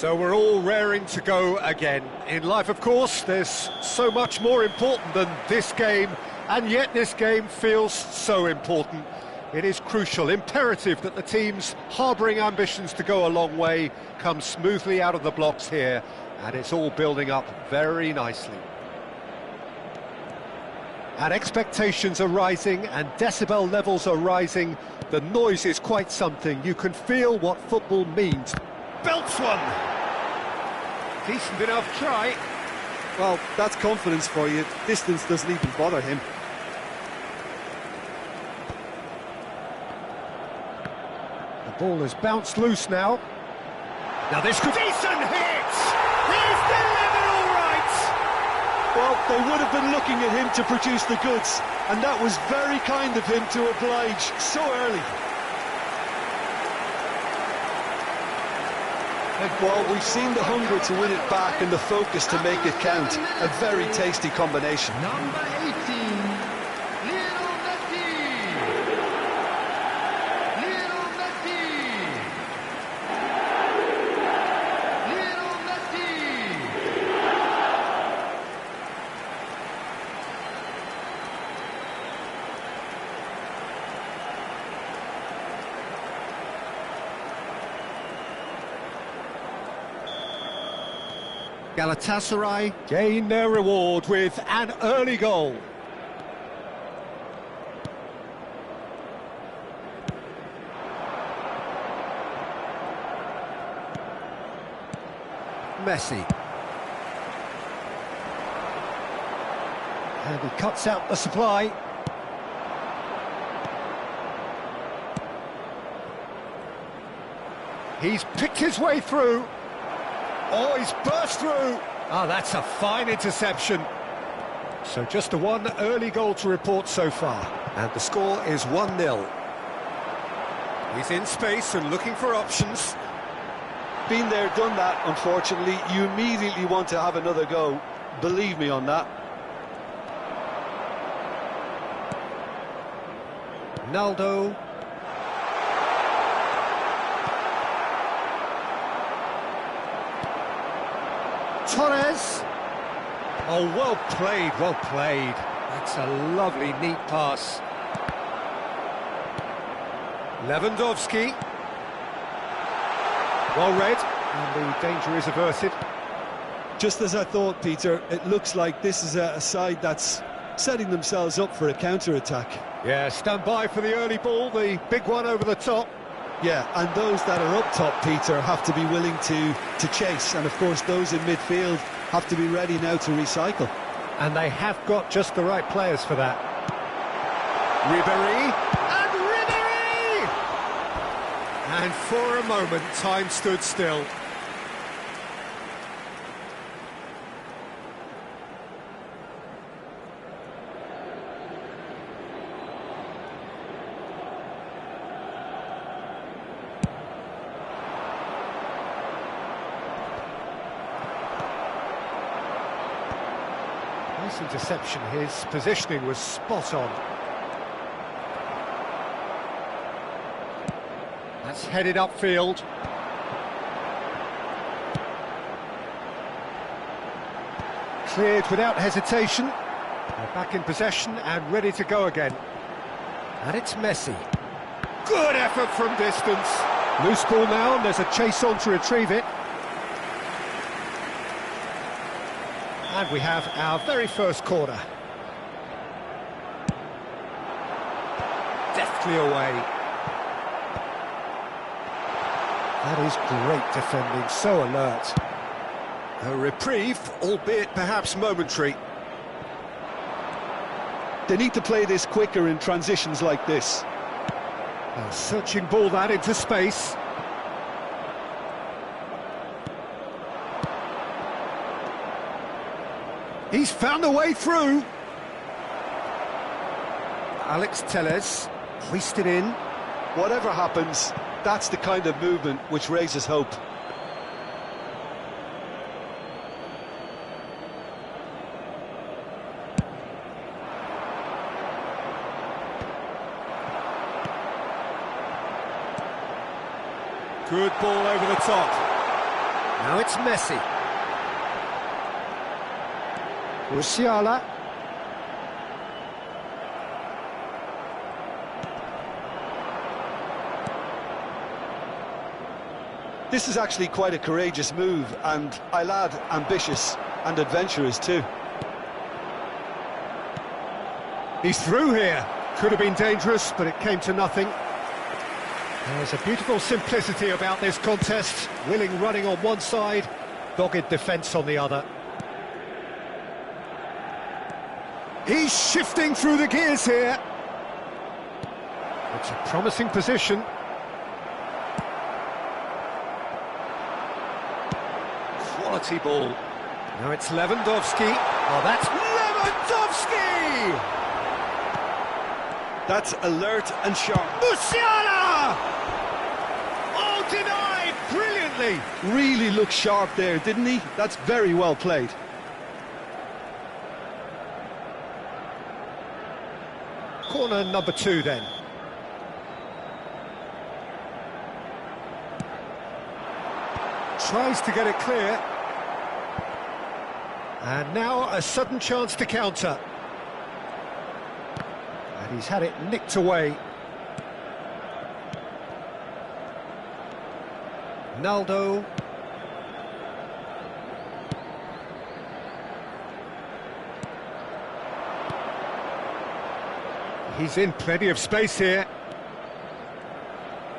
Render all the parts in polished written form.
So we're all raring to go again. In life, of course, there's so much more important than this game, and yet this game feels so important. It is crucial, imperative that the teams harbouring ambitions to go a long way come smoothly out of the blocks here, and it's all building up very nicely. And expectations are rising, and decibel levels are rising. The noise is quite something. You can feel what football means. Belts one! Decent enough try. Well, that's confidence for you. Distance doesn't even bother him. The ball has bounced loose now. Now this could... Decent hit! He's delivered all right! Well, they would have been looking at him to produce the goods, and that was very kind of him to oblige so early. Well, we've seen the hunger to win it back and the focus to make it count. A very tasty combination. Number 18, Lionel Messi. Lionel Messi. Lionel Messi. Galatasaray gain their reward with an early goal. Messi. And he cuts out the supply. He's picked his way through. Oh, he's burst through. Ah, that's a fine interception. So just a one early goal to report so far. And the score is 1-0. He's in space and looking for options. Been there, done that, unfortunately. You immediately want to have another go. Believe me on that. Ronaldo. Torres. Oh, well played, well played. That's a lovely, neat pass. Lewandowski. Well read, and the danger is averted. Just as I thought, Peter, it looks like this is a side that's setting themselves up for a counter-attack. Yeah, stand by for the early ball, the big one over the top. Yeah, and those that are up top, Peter, have to be willing to chase. And, of course, those in midfield have to be ready now to recycle. And they have got just the right players for that. Ribéry. And Ribéry! And for a moment, time stood still. Nice interception, his positioning was spot on. That's headed upfield. Cleared without hesitation. They're back in possession and ready to go again. And it's Messi. Good effort from distance. Loose ball now, and there's a chase on to retrieve it. And we have our very first corner. Deftly away. That is great defending, so alert. A reprieve, albeit perhaps momentary. They need to play this quicker in transitions like this. A searching ball that into space. He's found a way through. Alex Telles hoisted in. Whatever happens, that's the kind of movement which raises hope. Good ball over the top. Now it's Messi. Musiala. This is actually quite a courageous move, and I'll add ambitious and adventurous too. He's through here. Could have been dangerous, but it came to nothing. There's a beautiful simplicity about this contest. Willing running on one side, dogged defence on the other. He's shifting through the gears here. It's a promising position. Quality ball. Now it's Lewandowski. Oh, that's Lewandowski! That's alert and sharp. Musiala! Oh, denied brilliantly. Really looked sharp there, didn't he? That's very well played. Corner number 2 then. Tries to get it clear. And now a sudden chance to counter. And he's had it nicked away. Naldo. He's in plenty of space here.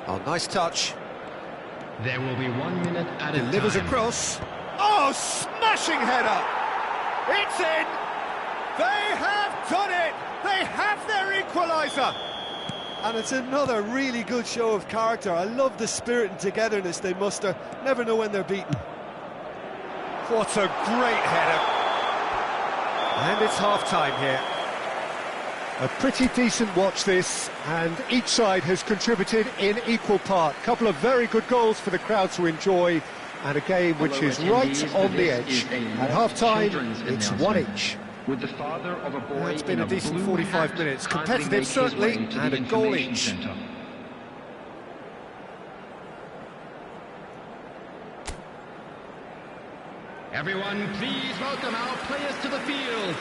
Oh, nice touch. There will be 1 minute at a time. Delivers across. Oh, smashing header! It's in! They have done it! They have their equaliser! And it's another really good show of character. I love the spirit and togetherness they muster. Never know when they're beaten. What a great header! And it's half-time here. A pretty decent watch this, and each side has contributed in equal part. Couple of very good goals for the crowd to enjoy, and a game which is right on the edge. At half-time, it's one each. With the father of a boy It's been a decent 45 minutes. Competitive, certainly, and a goal each. Everyone, please welcome our players to the field.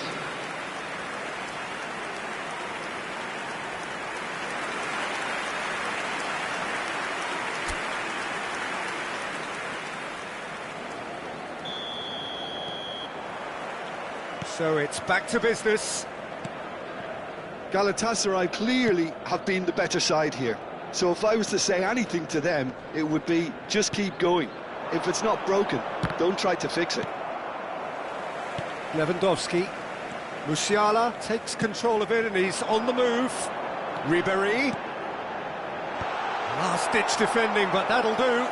So it's back to business. Galatasaray clearly have been the better side here. So if I was to say anything to them, it would be just keep going. If it's not broken, don't try to fix it. Lewandowski. Musiala takes control of it and he's on the move. Ribéry. Last-ditch defending, but that'll do.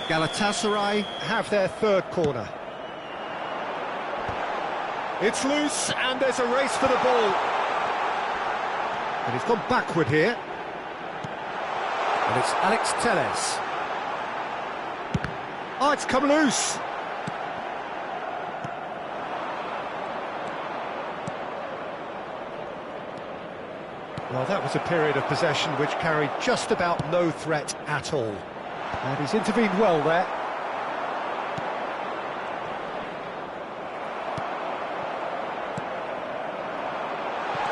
Galatasaray have their third corner. It's loose, and there's a race for the ball. But he's gone backward here. And it's Alex Telles. Oh, it's come loose. Well, that was a period of possession which carried just about no threat at all. And he's intervened well there.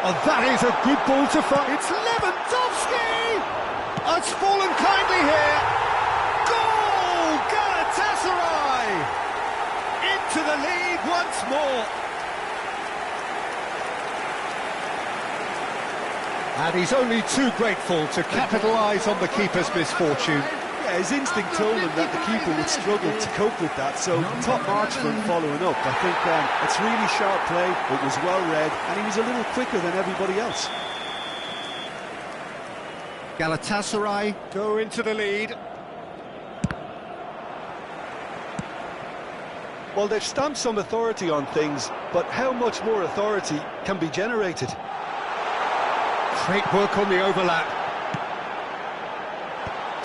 Oh, that is a good ball to find. It's Lewandowski! Oh, it's fallen kindly here. Goal! Galatasaray! Into the lead once more. And he's only too grateful to capitalise on the keeper's misfortune. Yeah, his instinct told him that the keeper would struggle to cope with that, so top marks for him following up. I think it's really sharp play, it was well read, and he was a little quicker than everybody else. Galatasaray go into the lead. Well, they've stamped some authority on things, but how much more authority can be generated? Great work on the overlap.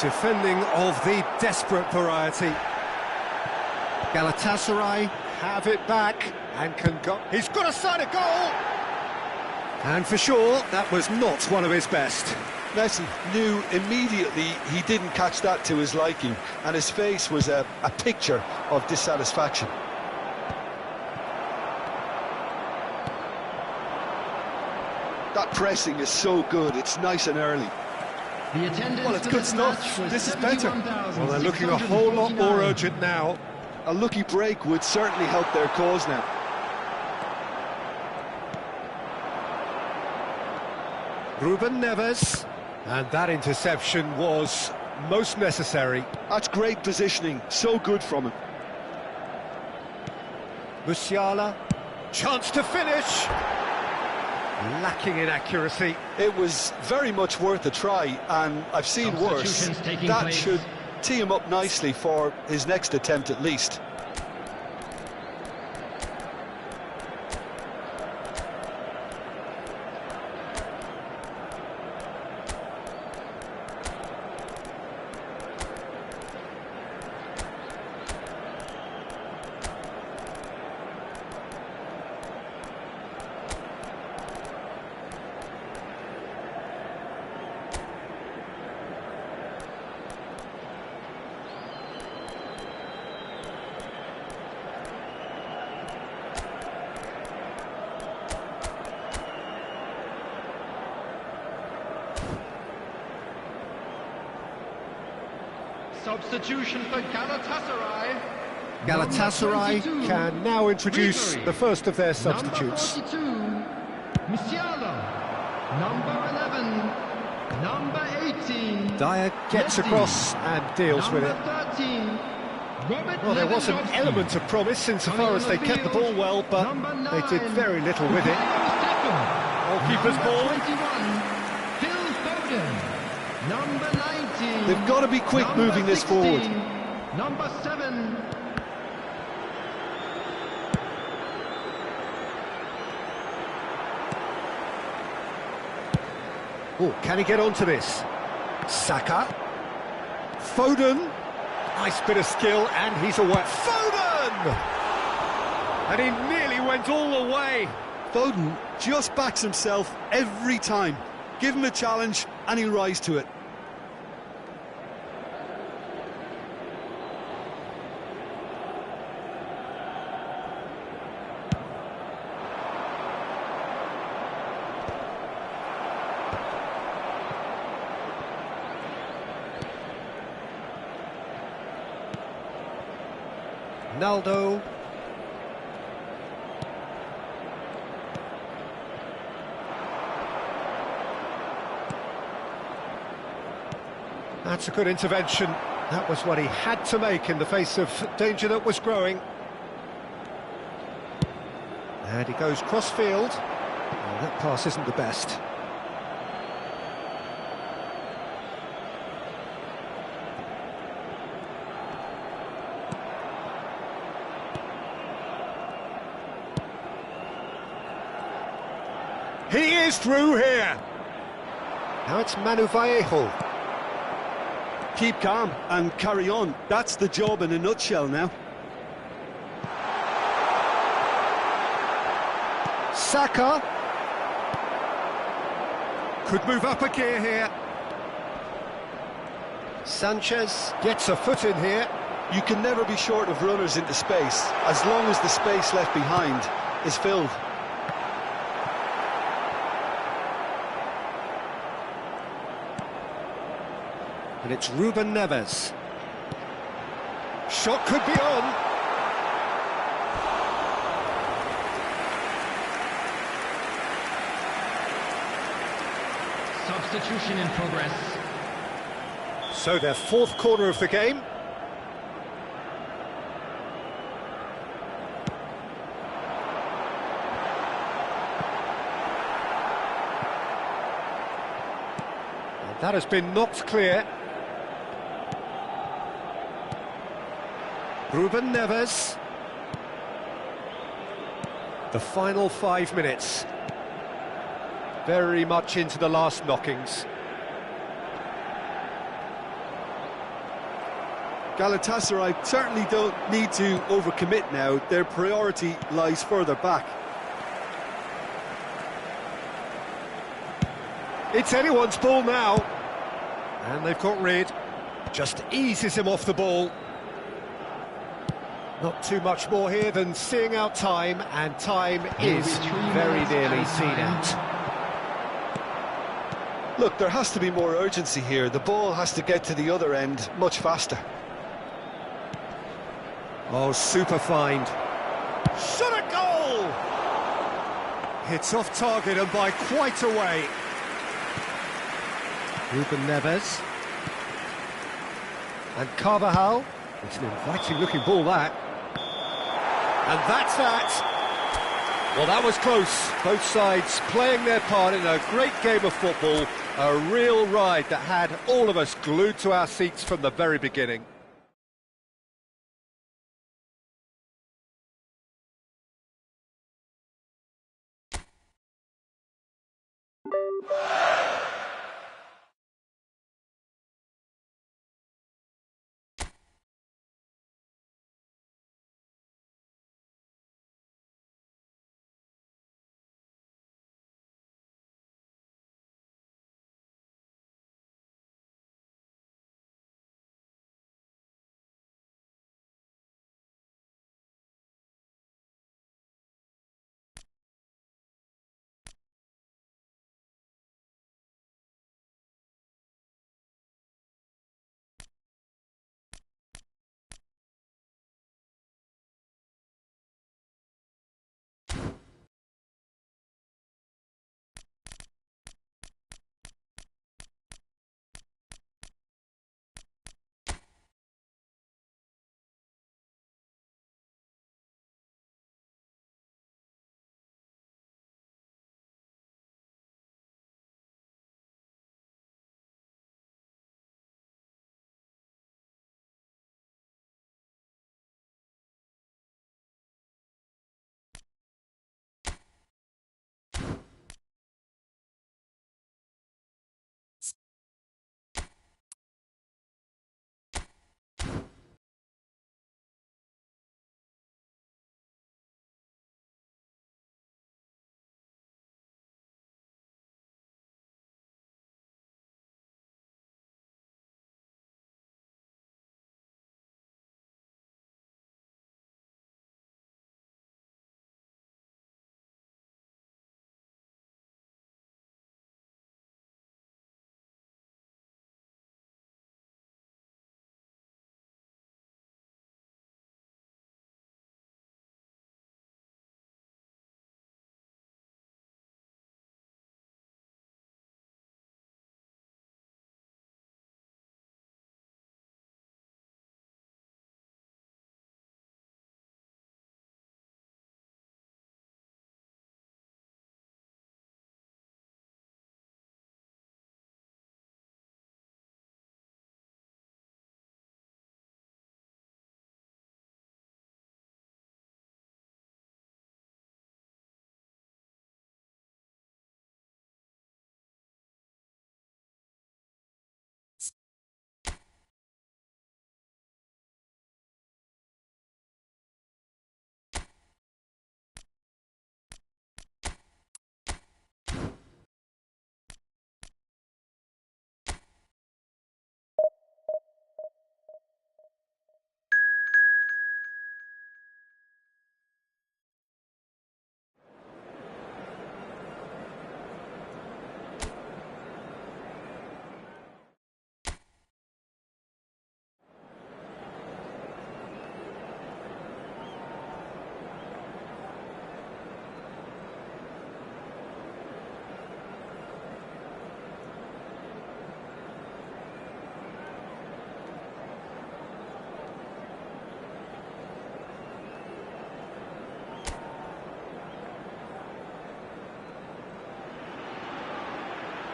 Defending of the desperate variety. Galatasaray have it back and can go. He's got a side of goal! And for sure, that was not one of his best. Messi knew immediately he didn't catch that to his liking, and his face was a picture of dissatisfaction. That pressing is so good, it's nice and early. The attendance Well, it's for good this stuff. match was This is better. Well, they're looking a whole lot more urgent now. A lucky break would certainly help their cause now. Ruben Neves, and that interception was most necessary. That's great positioning, so good from him. Musiala, chance to finish. Lacking in accuracy. It was very much worth a try, and I've seen worse. Substitutions taking That place. should tee him up nicely for his next attempt at least. Substitution for Galatasaray. Galatasaray can now introduce the first of their substitutes. Number 42, Musiala. Number 11, number 18. Dyer gets Messi. across and deals with it. Number 13, Robert Well, there was an Lewandowski. element of promise insofar as they kept the ball well, but Number they did 9, very little with it. Goalkeeper's Number ball. 21, Phil Foden. Number 19. They've got to be quick Number moving this 16, forward. Number 7. Oh, can he get onto this? Saka. Foden. Nice bit of skill, and he's away. Foden! And he nearly went all the way. Foden just backs himself every time. Give him a challenge and he'll rise to it. Naldo. That's a good intervention. That was what he had to make in the face of danger that was growing. And he goes cross-field. Well, that pass isn't the best. He is through here. Now it's Manu Vallejo. Keep calm and carry on. That's the job in a nutshell now. Saka. Could move up a gear here. Sanchez gets a foot in here. You can never be short of runners into space, as long as the space left behind is filled. And it's Ruben Neves. Shot could be on. Substitution in progress. So their fourth corner of the game. And that has been knocked clear. Ruben Neves. The final 5 minutes. Very much into the last knockings. Galatasaray certainly don't need to overcommit now. Their priority lies further back. It's anyone's ball now. And they've got rid. Just eases him off the ball. Not too much more here than seeing out time, and time is very nearly seen out. Look, there has to be more urgency here. The ball has to get to the other end much faster. Oh, super find. Shot a goal! Hits off target and by quite a way. Ruben Neves. And Carvajal. It's an inviting looking ball, that. And that's that. Well, that was close. Both sides playing their part in a great game of football. A real ride that had all of us glued to our seats from the very beginning.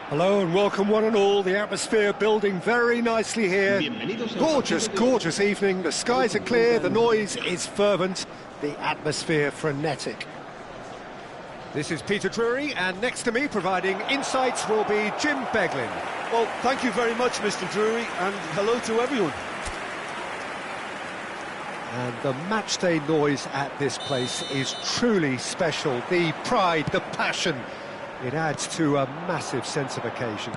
Hello and welcome one and all. The atmosphere building very nicely here. Gorgeous, gorgeous evening. The skies are clear, the noise is fervent, the atmosphere frenetic. This is Peter Drury, and next to me providing insights will be Jim Beglin. Well, thank you very much, Mr. Drury, and hello to everyone. And the matchday noise at this place is truly special. The pride, the passion, It adds to a massive sense of occasion.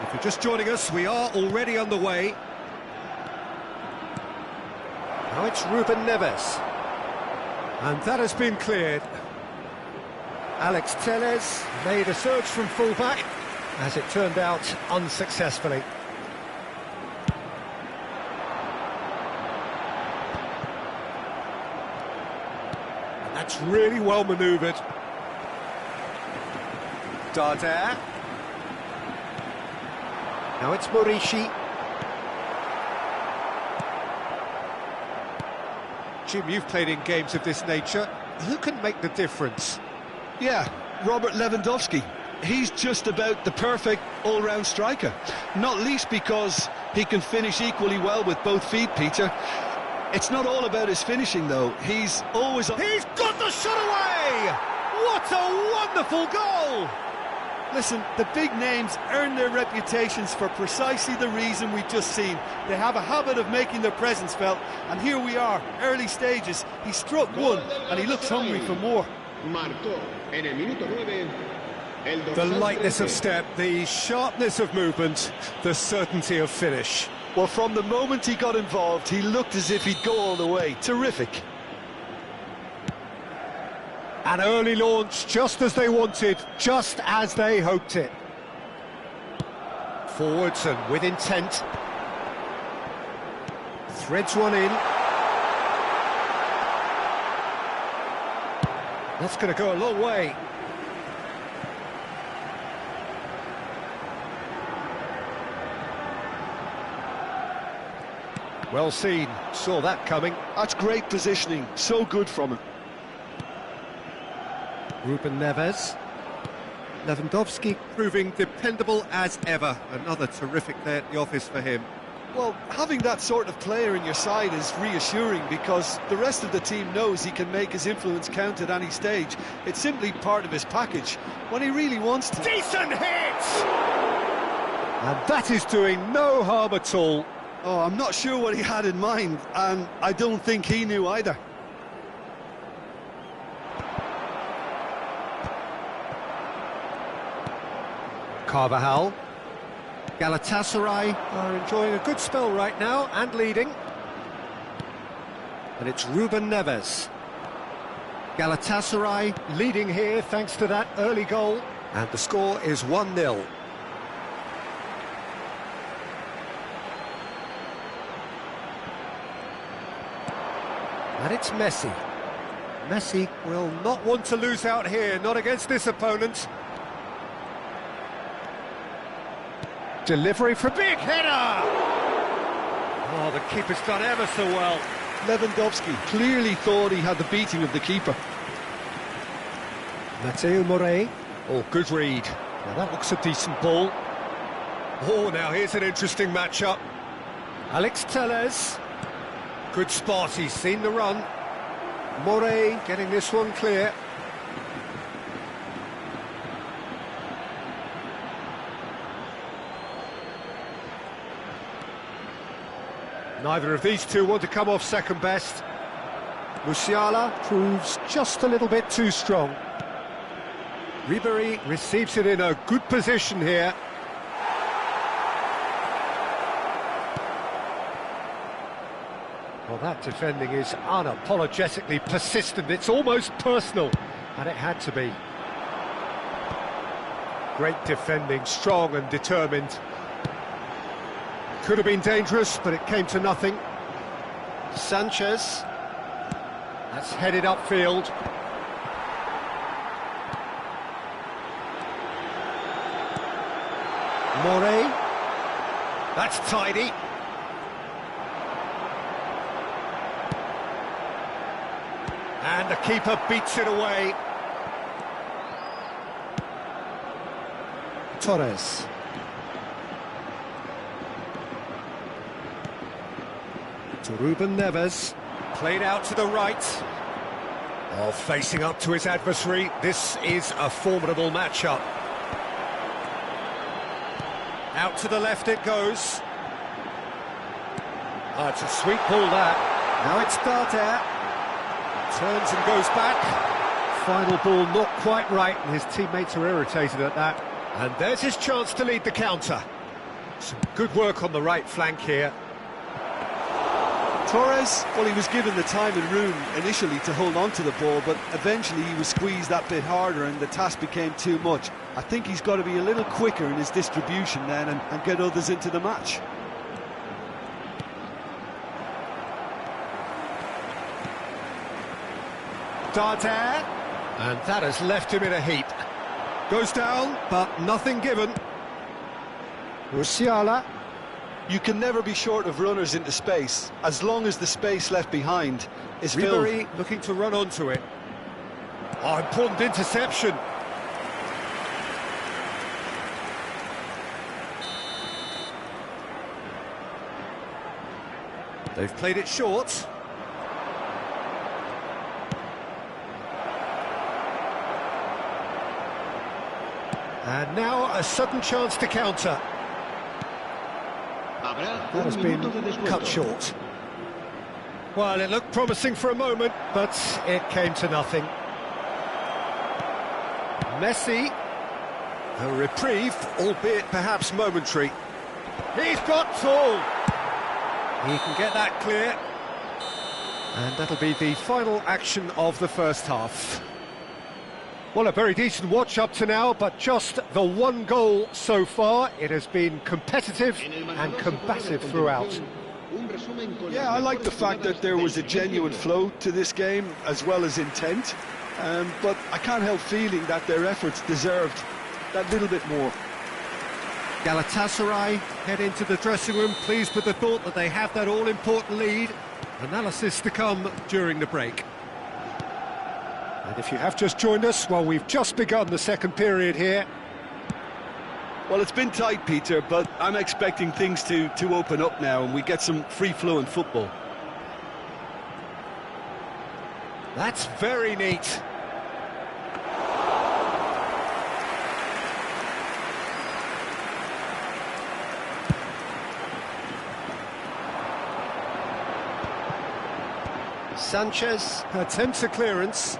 If you're just joining us, we are already on the way. Now it's Ruben Neves. And that has been cleared. Alex Telles made a surge from fullback, as it turned out unsuccessfully. And that's really well manoeuvred. Darder. Now it's Morishi. Jim, you've played in games of this nature. Who can make the difference? Yeah, Robert Lewandowski. He's just about the perfect all-round striker. Not least because he can finish equally well with both feet, Peter. It's not all about his finishing, though. He's always... He's got the shot away! What a wonderful goal! Listen, the big names earn their reputations for precisely the reason we've just seen. They have a habit of making their presence felt, and here we are, early stages. He struck one, and he looks hungry for more. The lightness of step, the sharpness of movement, the certainty of finish. Well, from the moment he got involved, he looked as if he'd go all the way. Terrific. An early launch, just as they wanted, just as they hoped it. Forwards and with intent. Threads one in. That's going to go a long way. Well seen, saw that coming. That's great positioning, so good from him. Ruben Neves. Lewandowski proving dependable as ever. Another terrific day at the office for him. Well, having that sort of player in your side is reassuring because the rest of the team knows he can make his influence count at any stage. It's simply part of his package when he really wants to. Decent hit! And that is doing no harm at all. Oh, I'm not sure what he had in mind, and I don't think he knew either. Carvajal. Galatasaray are enjoying a good spell right now and leading. And it's Ruben Neves. Galatasaray leading here thanks to that early goal. And the score is 1-0. And it's Messi. Messi will not want to lose out here, not against this opponent. Delivery for a big header! Oh, the keeper's done ever so well. Lewandowski clearly thought he had the beating of the keeper. Mateo Morey. Oh, good read. Now that looks a decent ball. Oh, now here's an interesting matchup. Alex Telles. Good spot, he's seen the run. Morey getting this one clear. Neither of these two want to come off second best. Musiala proves just a little bit too strong. Ribery receives it in a good position here. Well, that defending is unapologetically persistent. It's almost personal, and it had to be. Great defending, strong and determined. Could have been dangerous, but it came to nothing. Sanchez. That's headed upfield. Morey. That's tidy. And the keeper beats it away. Torres. To Ruben Neves, played out to the right. Oh, facing up to his adversary, this is a formidable matchup. Out to the left it goes. Oh, it's a sweet ball that. Now it's Darder. Turns and goes back. final ball not quite right, and his teammates are irritated at that. And there's his chance to lead the counter. Some good work on the right flank here. Torres, well, he was given the time and room initially to hold on to the ball, but eventually he was squeezed that bit harder and the task became too much. I think he's got to be a little quicker in his distribution then and get others into the match. Darder, and that has left him in a heap. Goes down, but nothing given. Musiala. You can never be short of runners into space, as long as the space left behind is filled. Ribery looking to run onto it. Oh, important interception. They've played it short. And now a sudden chance to counter. That has been cut short. Well, it looked promising for a moment, but it came to nothing. Messi, a reprieve, albeit perhaps momentary. He's got tall. He can get that clear. And that'll be the final action of the first half. Well, a very decent watch up to now, but just the one goal so far. It has been competitive and combative throughout. Yeah, I like the fact that there was a genuine flow to this game, as well as intent. But I can't help feeling that their efforts deserved that little bit more. Galatasaray head into the dressing room, pleased with the thought that they have that all-important lead. Analysis to come during the break. And if you have just joined us, well, we've just begun the second period here. Well, it's been tight, Peter, but I'm expecting things to open up now and we get some free-flowing football. That's very neat. Sanchez attempts a clearance.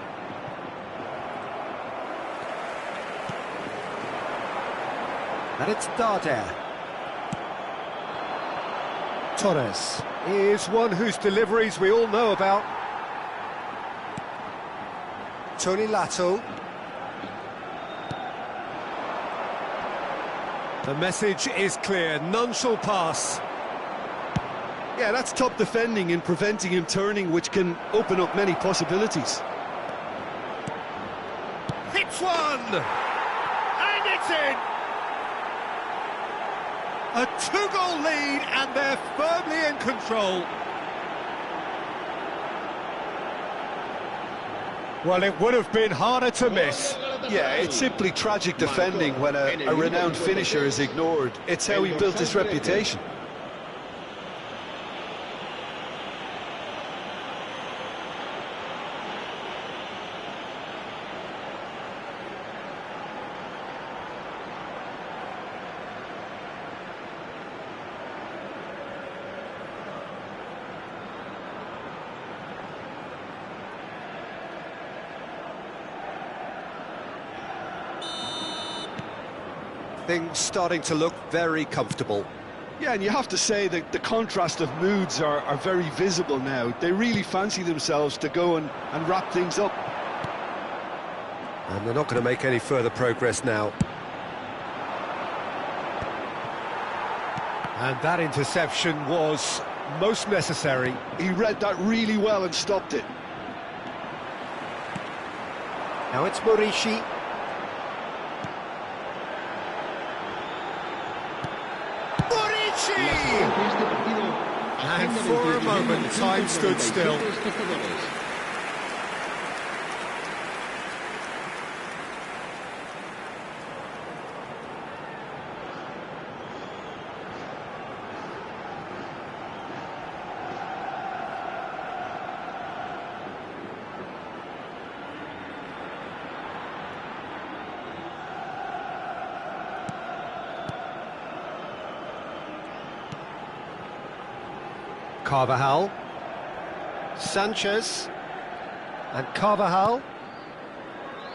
And it's Darder. Torres is one whose deliveries we all know about. Tony Lato. The message is clear, none shall pass. Yeah, that's top defending and preventing him turning, which can open up many possibilities. Hits one! And it's in! A two-goal lead, and they're firmly in control. Well, it would have been harder to miss. Yeah, it's simply tragic defending when a renowned finisher is ignored. It's how he built his reputation. Things starting to look very comfortable. Yeah, and you have to say that the contrast of moods are very visible now. They really fancy themselves to go and wrap things up. And they're not going to make any further progress now. And that interception was most necessary. He read that really well and stopped it. Now it's Morishi. And for a moment, time stood still. Carvajal, Sanchez, and Carvajal.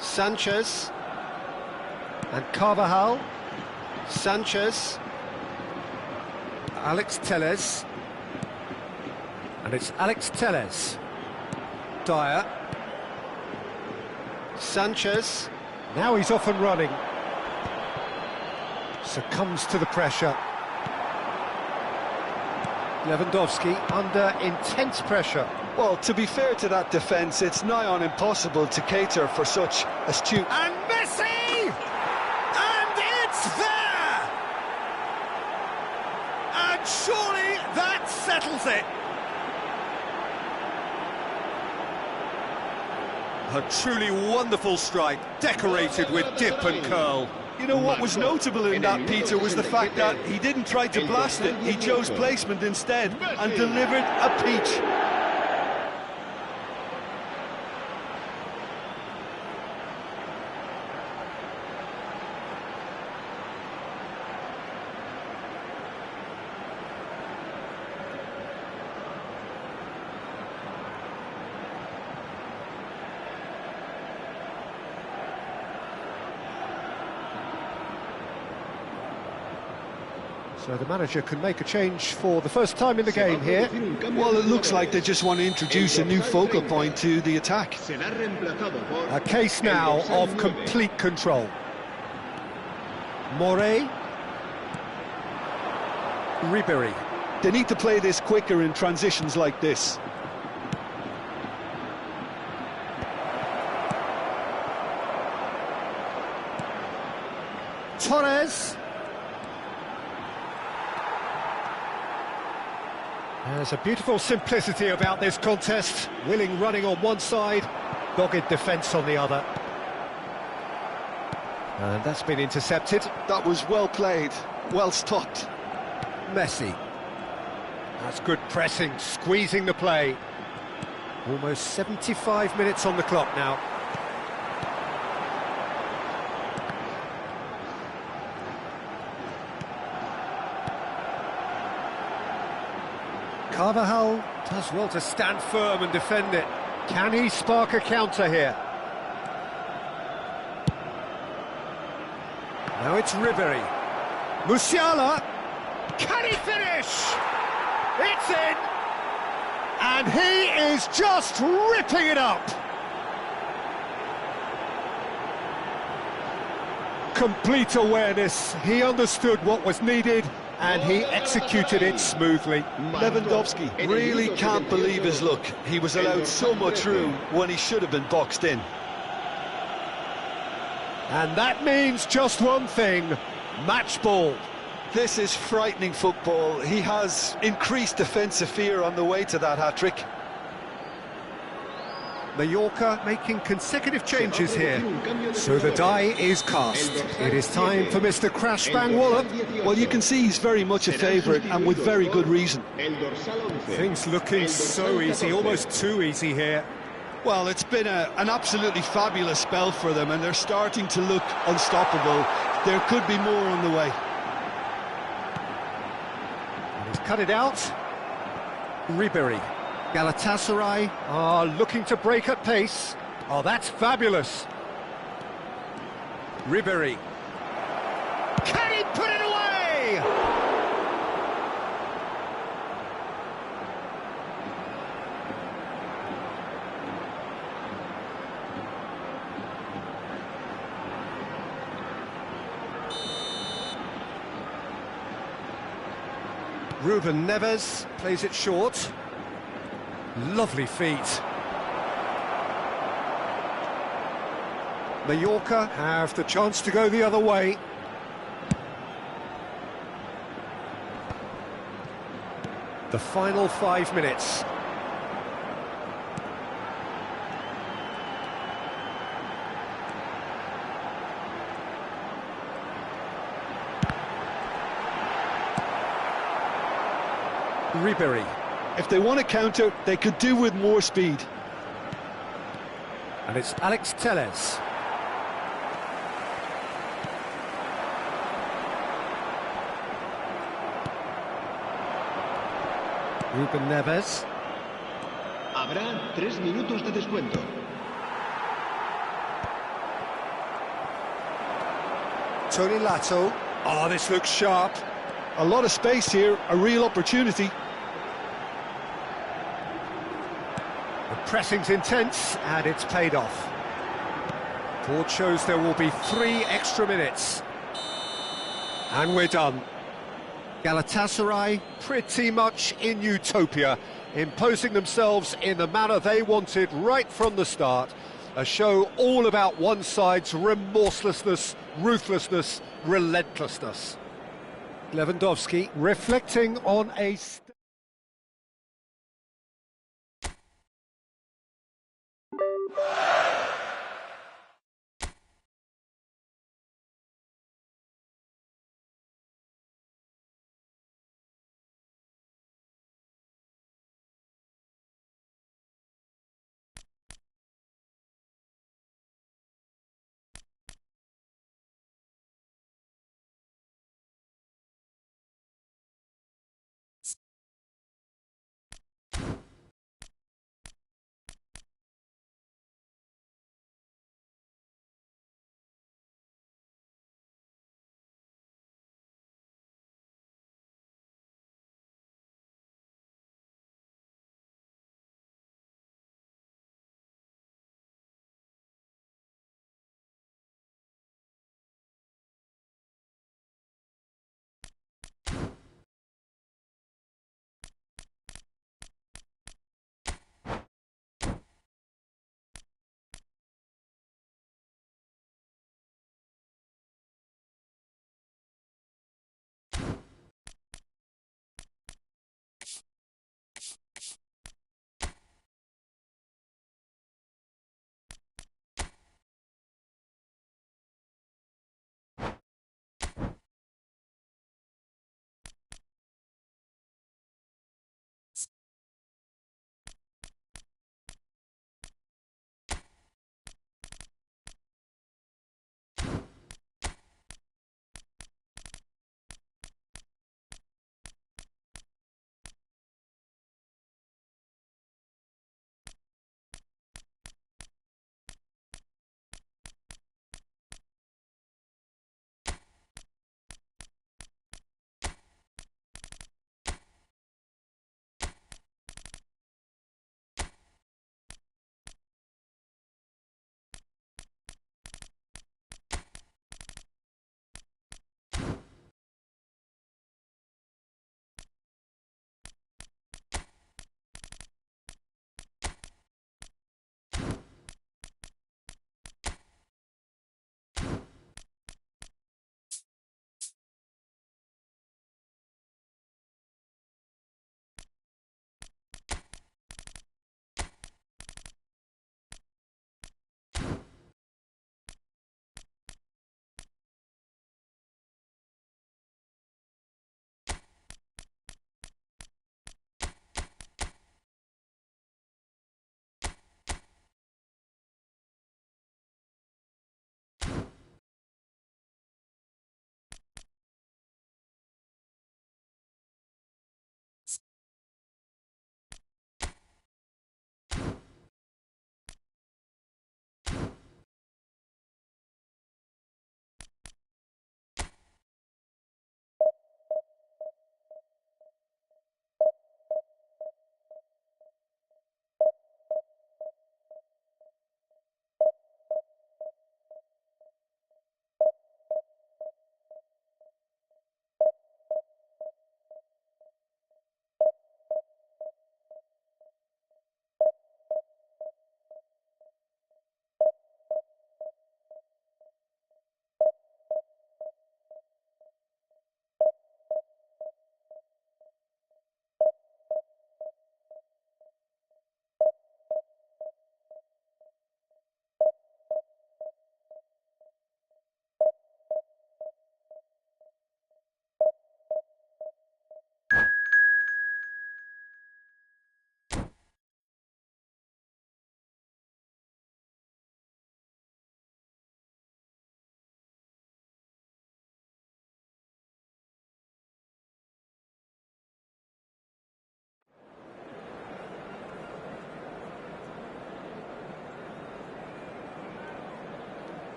Sanchez. And Carvajal. Sanchez. Alex Telles. And it's Alex Telles. Dyer. Sanchez. Now he's off and running. Succumbs to the pressure. Lewandowski under intense pressure. Well, to be fair to that defence, it's nigh on impossible to cater for such astute... And Messi! And it's there! And surely that settles it. A truly wonderful strike, decorated with dip and curl. You know, what was notable in that, Peter, was the fact that he didn't try to blast it. He chose placement instead and delivered a peach. So the manager can make a change for the first time in the game here. Well, it looks like they just want to introduce a new focal point to the attack. A case now of complete control. Morey. Ribery. They need to play this quicker in transitions like this. Torres. There's a beautiful simplicity about this contest. Willing running on one side, dogged defence on the other. And that's been intercepted. That was well played, well stopped. Messi. That's good pressing, squeezing the play. Almost 75 minutes on the clock now. Carvajal does well to stand firm and defend it. Can he spark a counter here? Now it's Ribery. Musiala. Can he finish? It's in! And he is just ripping it up! Complete awareness. He understood what was needed and he executed it smoothly. Lewandowski really can't believe his luck. He was allowed so much room when he should have been boxed in. And that means just one thing, match ball. This is frightening football. He has increased defensive fear on the way to that hat-trick. Mallorca making consecutive changes here. So the die is cast. It is time for Mr. Crash Bang Wallop. Well, you can see he's very much a favourite, and with very good reason. Things looking so easy, almost too easy here. Well, it's been an absolutely fabulous spell for them, and they're starting to look unstoppable. There could be more on the way. And he's cut it out. Ribery. Galatasaray are looking to break at pace. Oh, that's fabulous. Ribery. Can he put it away? Ruben Neves plays it short. Lovely feet. Mallorca have the chance to go the other way. The final 5 minutes. Ribery. If they want to counter, they could do with more speed. And it's Alex Telles. Ruben Neves. Habrá 3 minutos de descuento. Tony Lato. Oh, this looks sharp. A lot of space here, a real opportunity. The pressing's intense, and it's paid off. Board shows there will be 3 extra minutes. And we're done. Galatasaray pretty much in utopia, imposing themselves in the manner they wanted right from the start. A show all about one side's remorselessness, ruthlessness, relentlessness. Lewandowski reflecting on a...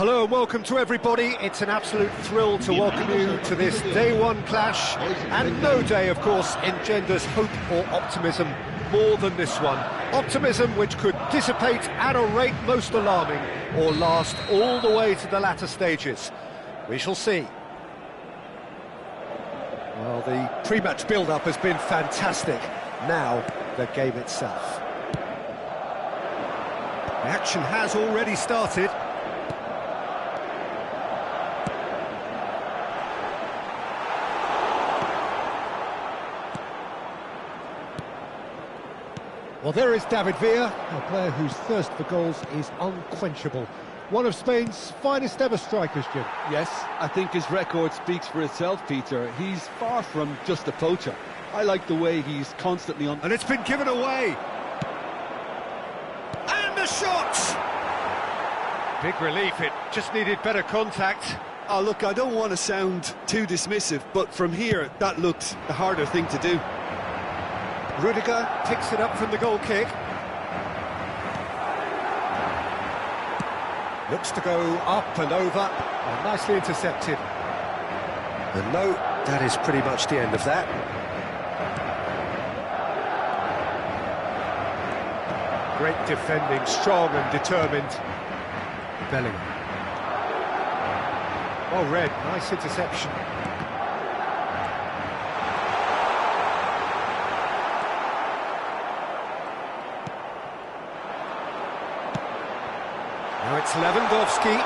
Hello and welcome to everybody. It's an absolute thrill to welcome you to this day one clash, and no day, of course, engenders hope or optimism more than this one. Optimism which could dissipate at a rate most alarming or last all the way to the latter stages. We shall see. Well, the pre-match build-up has been fantastic. Now, the game itself. The action has already started. Well, there is David Villa, a player whose thirst for goals is unquenchable. One of Spain's finest ever strikers, Jim. Yes, I think his record speaks for itself, Peter. He's far from just a poacher. I like the way he's constantly on... And it's been given away. And the shot! Big relief, it just needed better contact. Oh, look, I don't want to sound too dismissive, but from here, that looked a harder thing to do. Rudiger picks it up from the goal kick. Looks to go up and over, and nicely intercepted. And no, that is pretty much the end of that. Great defending, strong and determined. Bellingham. Well read, nice interception. Now it's Lewandowski.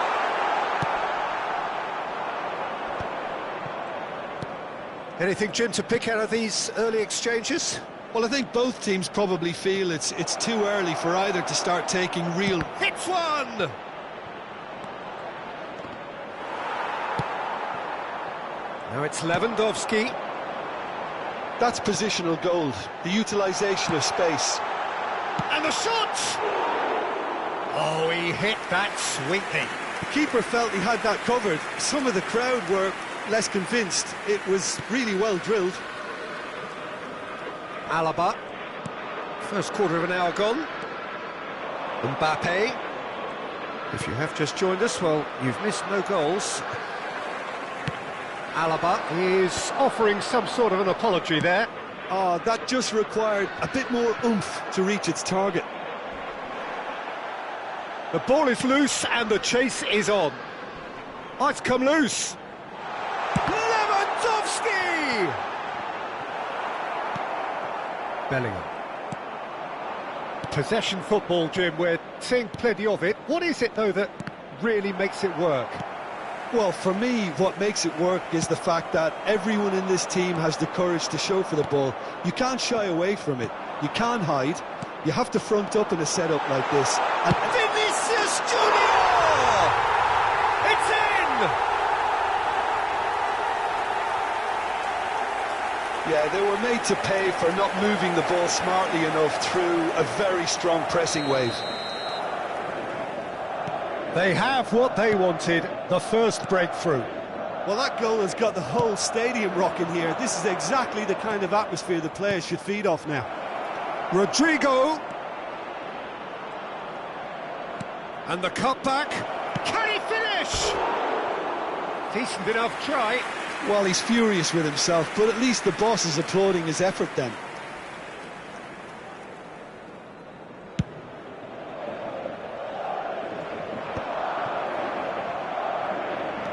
Anything, Jim, to pick out of these early exchanges? Well, I think both teams probably feel it's too early for either to start taking real... Hits one! Now it's Lewandowski. That's positional gold, the utilisation of space. And the shot! Oh, he hit that sweetly. The keeper felt he had that covered. Some of the crowd were less convinced. It was really well drilled. Alaba. First quarter of an hour gone. Mbappe. If you have just joined us, well, you've missed no goals. Alaba is offering some sort of an apology there. Oh, that just required a bit more oomph to reach its target. The ball is loose and the chase is on. Oh, it's come loose. Lewandowski! Bellingham. Possession football, Jim, we're seeing plenty of it. What is it, though, that really makes it work? Well, for me, what makes it work is the fact that everyone in this team has the courage to show for the ball. You can't shy away from it. You can't hide. You have to front up in a setup like this. And Vinicius Junior! It's in! Yeah, they were made to pay for not moving the ball smartly enough through a very strong pressing wave. They have what they wanted, the first breakthrough. Well, that goal has got the whole stadium rocking here. This is exactly the kind of atmosphere the players should feed off now. Rodrigo. And the cutback. Can he finish? Decent enough try. Well, he's furious with himself, but at least the boss is applauding his effort then.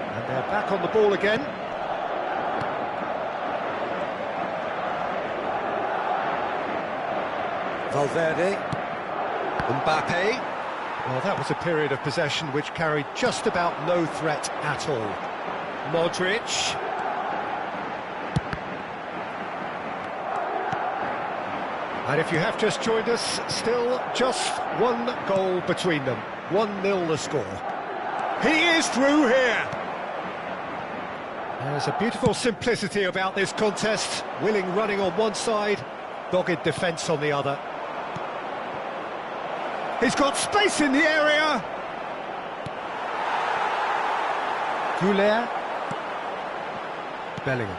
And they're back on the ball again. Valverde. Mbappe. Well, that was a period of possession which carried just about no threat at all. Modric. And if you have just joined us, still just one goal between them. 1-0 the score. He is through here. There's a beautiful simplicity about this contest. Willing running on one side, dogged defence on the other. He's got space in the area. Goulet. Bellingham.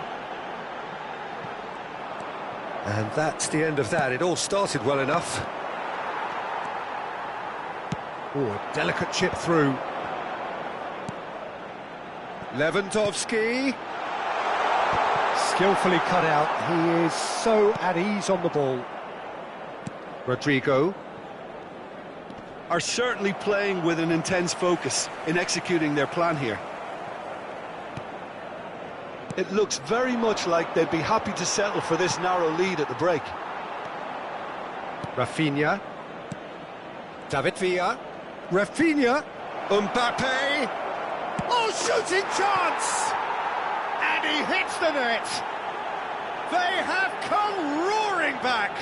And that's the end of that. It all started well enough. Oh, a delicate chip through. Lewandowski. Skillfully cut out. He is so at ease on the ball. Rodrigo. Are certainly playing with an intense focus in executing their plan here. It looks very much like they'd be happy to settle for this narrow lead at the break. Rafinha. David Villa. Rafinha. Mbappe. Oh, shooting chance! And he hits the net. They have come roaring back.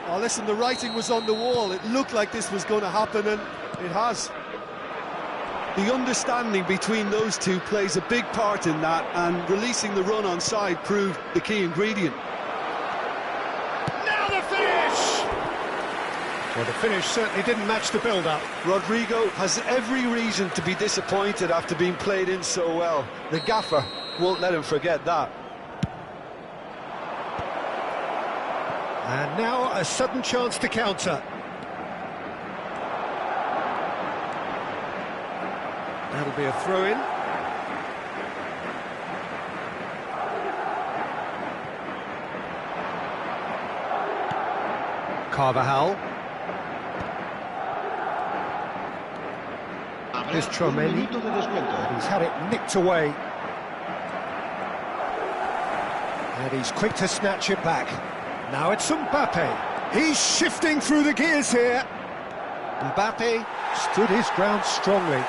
Oh, listen, the writing was on the wall. It looked like this was going to happen, and it has. The understanding between those two plays a big part in that, and releasing the run on side proved the key ingredient. Now the finish! Well, the finish certainly didn't match the build-up. Rodrigo has every reason to be disappointed after being played in so well. The gaffer won't let him forget that. And now a sudden chance to counter. That'll be a throw-in. Carvajal. Here's Tromelli. He's had it nicked away. And he's quick to snatch it back. Now it's Mbappe. He's shifting through the gears here. Mbappe stood his ground strongly.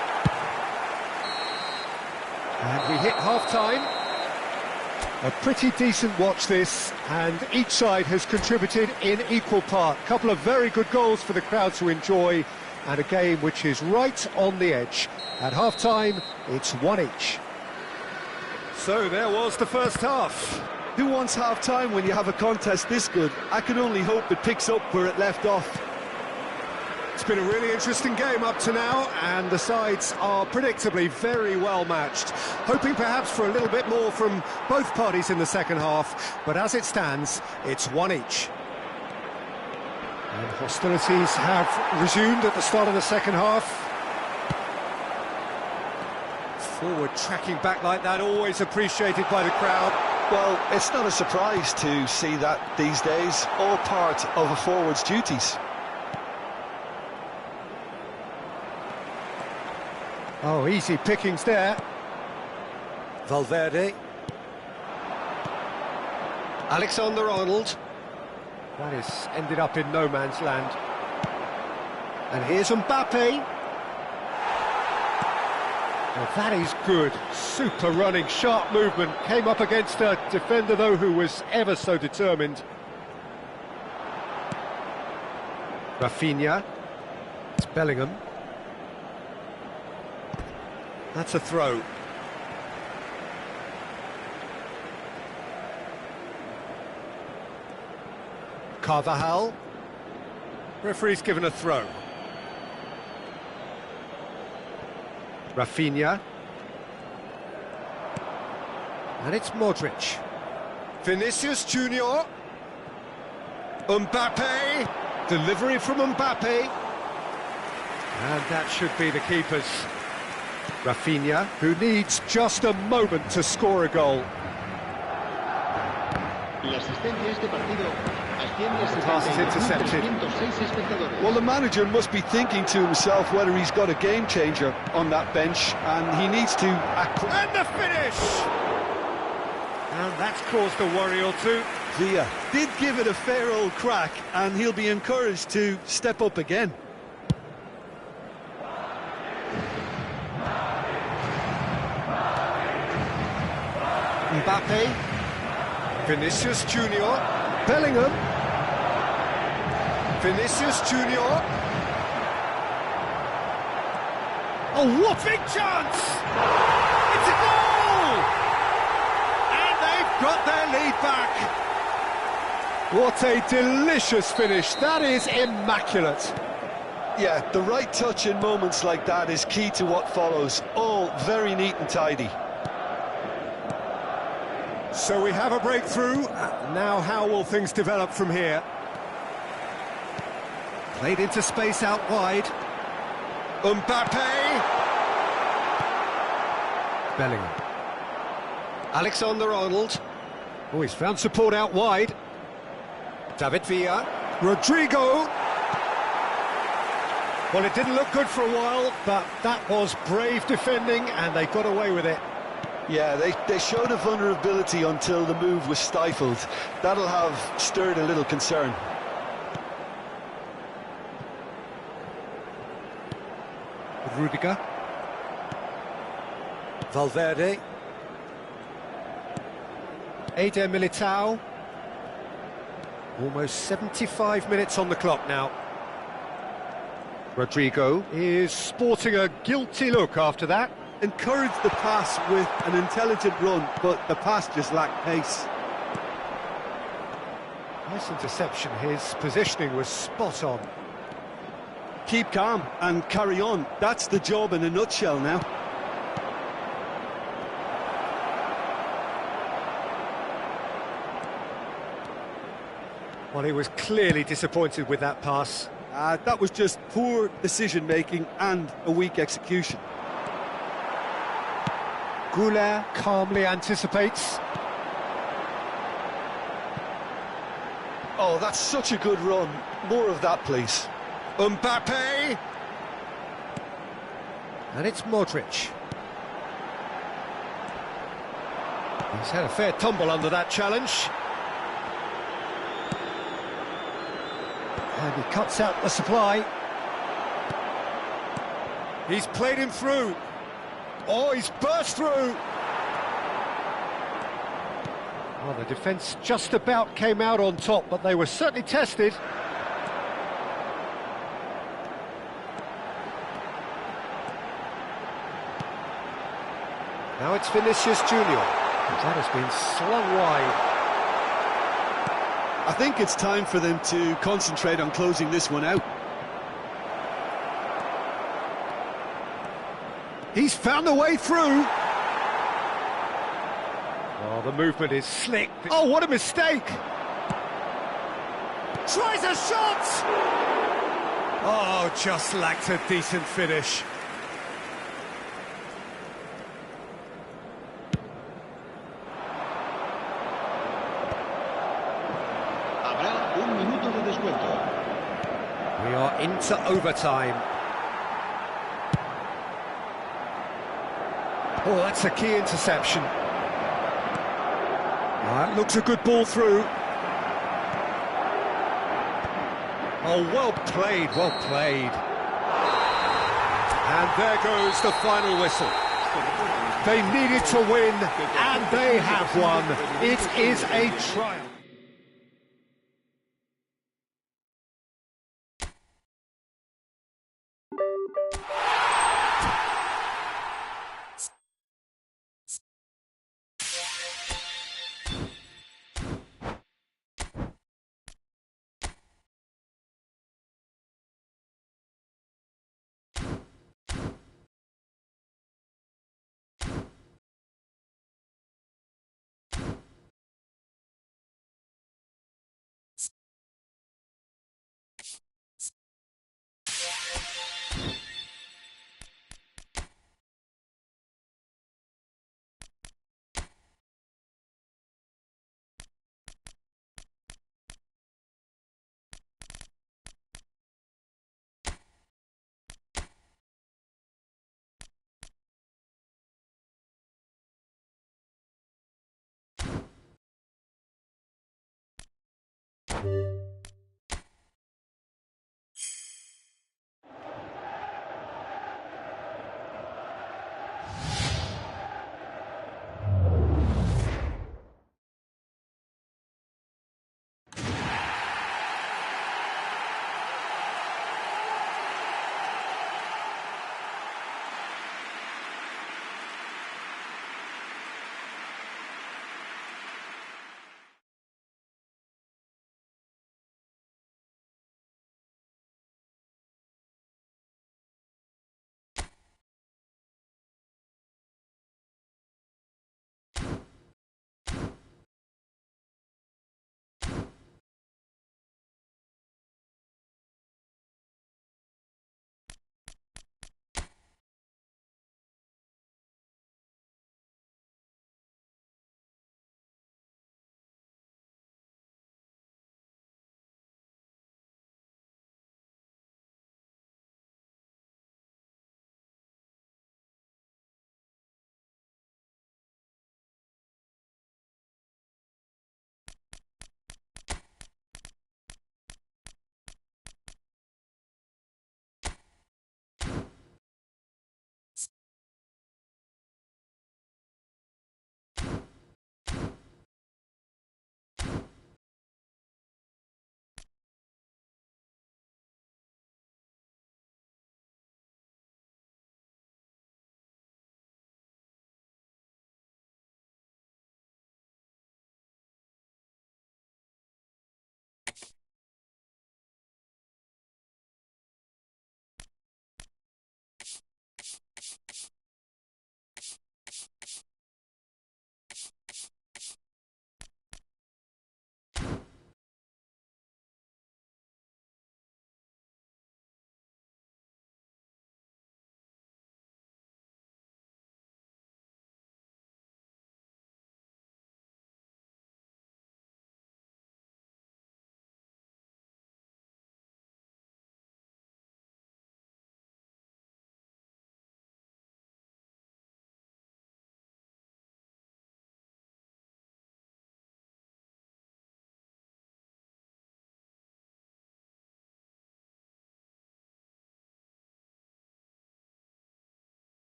And we hit half-time. A pretty decent watch this, and each side has contributed in equal part. A couple of very good goals for the crowd to enjoy, and a game which is right on the edge. At half-time, it's one each. So there was the first half. Who wants half-time when you have a contest this good? I can only hope it picks up where it left off. It's been a really interesting game up to now, and the sides are predictably very well matched. Hoping perhaps for a little bit more from both parties in the second half, but as it stands, it's one each. And hostilities have resumed at the start of the second half. Forward tracking back like that, always appreciated by the crowd. Well, it's not a surprise to see that these days, all part of a forward's duties. Oh, easy pickings there. Valverde. Alexander-Arnold. That is ended up in no man's land. And here's Mbappe. Well, that is good. Super running, sharp movement. Came up against a defender, though, who was ever so determined. Rafinha. It's Bellingham. That's a throw. Carvajal. Referee's given a throw. Rafinha. And it's Modric. Vinicius Junior. Mbappe. Delivery from Mbappe. And that should be the keeper's. Rafinha, who needs just a moment to score a goal. Pass is intercepted. Well, the manager must be thinking to himself whether he's got a game changer on that bench, and he needs to act. And the finish! And that's caused a worry or two. Villa did give it a fair old crack, and he'll be encouraged to step up again. Mbappe, Vinicius Junior, Bellingham, Vinicius Junior. Oh, what big chance! It's a goal! And they've got their lead back. What a delicious finish. That is immaculate. Yeah, the right touch in moments like that is key to what follows. All very neat and tidy. So we have a breakthrough. Now how will things develop from here? Played into space out wide. Mbappe! Bellingham. Alexander-Arnold. Oh, he's found support out wide. David Villa. Rodrigo. Well, it didn't look good for a while, but that was brave defending, and they got away with it. Yeah, they showed a vulnerability until the move was stifled. That'll have stirred a little concern. Rudiger. Valverde. Eder Militao. Almost 75 minutes on the clock now. Rodrigo is sporting a guilty look after that. Encouraged the pass with an intelligent run, but the pass just lacked pace. Nice interception, his positioning was spot on. Keep calm and carry on. That's the job in a nutshell now. Well, he was clearly disappointed with that pass. That was just poor decision-making and a weak execution. Goulet calmly anticipates. Oh, that's such a good run. More of that, please. Mbappe! And it's Modric. He's had a fair tumble under that challenge. And he cuts out the supply. He's played him through. Oh, he's burst through. Well, the defence just about came out on top, but they were certainly tested. Now it's Vinicius Junior. That has been slung wide. I think it's time for them to concentrate on closing this one out. He's found a way through. Oh, the movement is slick. Oh, what a mistake! Tries a shot! Oh, just lacked a decent finish. Habrá un minuto de descuento. We are into overtime. Oh, that's a key interception. That looks a good ball through. Oh, well played, well played. And there goes the final whistle. They needed to win, and they have won. It is a triumph.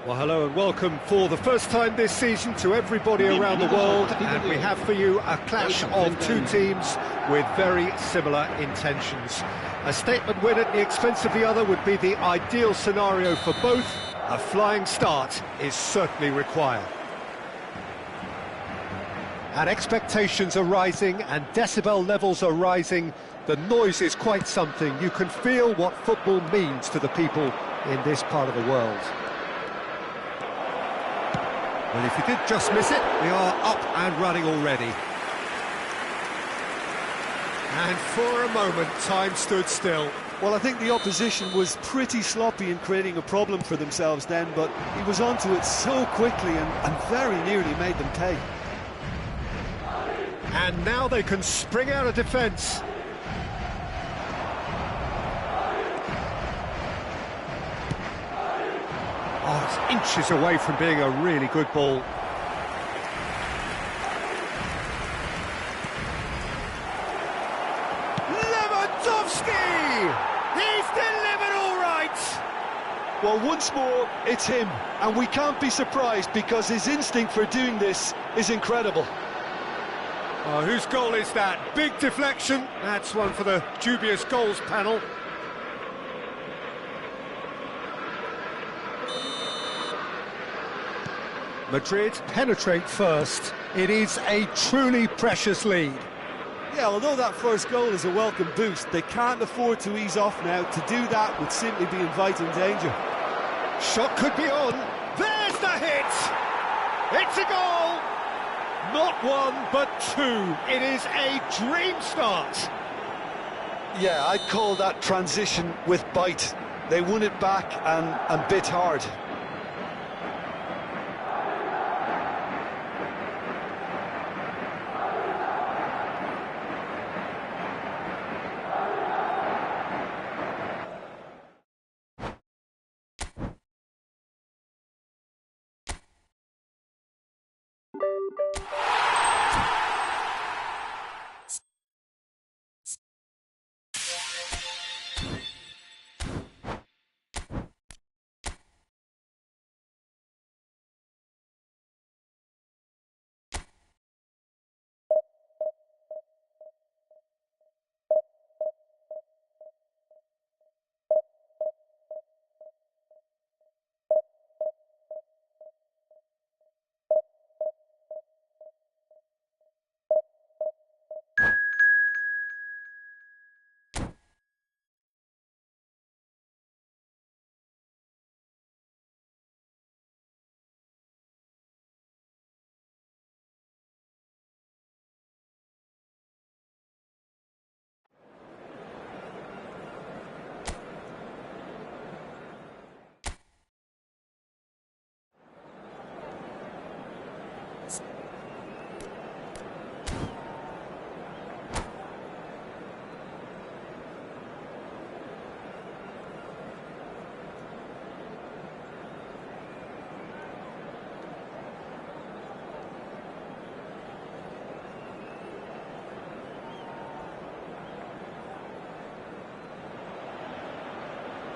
Well, hello and welcome for the first time this season to everybody around the world, and we have for you a clash of two teams with very similar intentions. A statement win at the expense of the other would be the ideal scenario for both. A flying start is certainly required. And expectations are rising and decibel levels are rising. The noise is quite something. You can feel what football means to the people in this part of the world. Well, if you did just miss it, we are up and running already. And for a moment, time stood still. Well, I think the opposition was pretty sloppy in creating a problem for themselves then, but he was onto it so quickly and very nearly made them pay. And now they can spring out of defence. Oh, it's inches away from being a really good ball. Lewandowski! He's delivered all right! Well, once more, it's him, and we can't be surprised because his instinct for doing this is incredible. Oh, whose goal is that? Big deflection. That's one for the dubious goals panel. Madrid penetrate first. It is a truly precious lead. Yeah, although that first goal is a welcome boost, they can't afford to ease off now. To do that would simply be inviting danger. Shot could be on. There's the hit! It's a goal! Not one, but two. It is a dream start. Yeah, I'd call that transition with bite. They won it back and bit hard.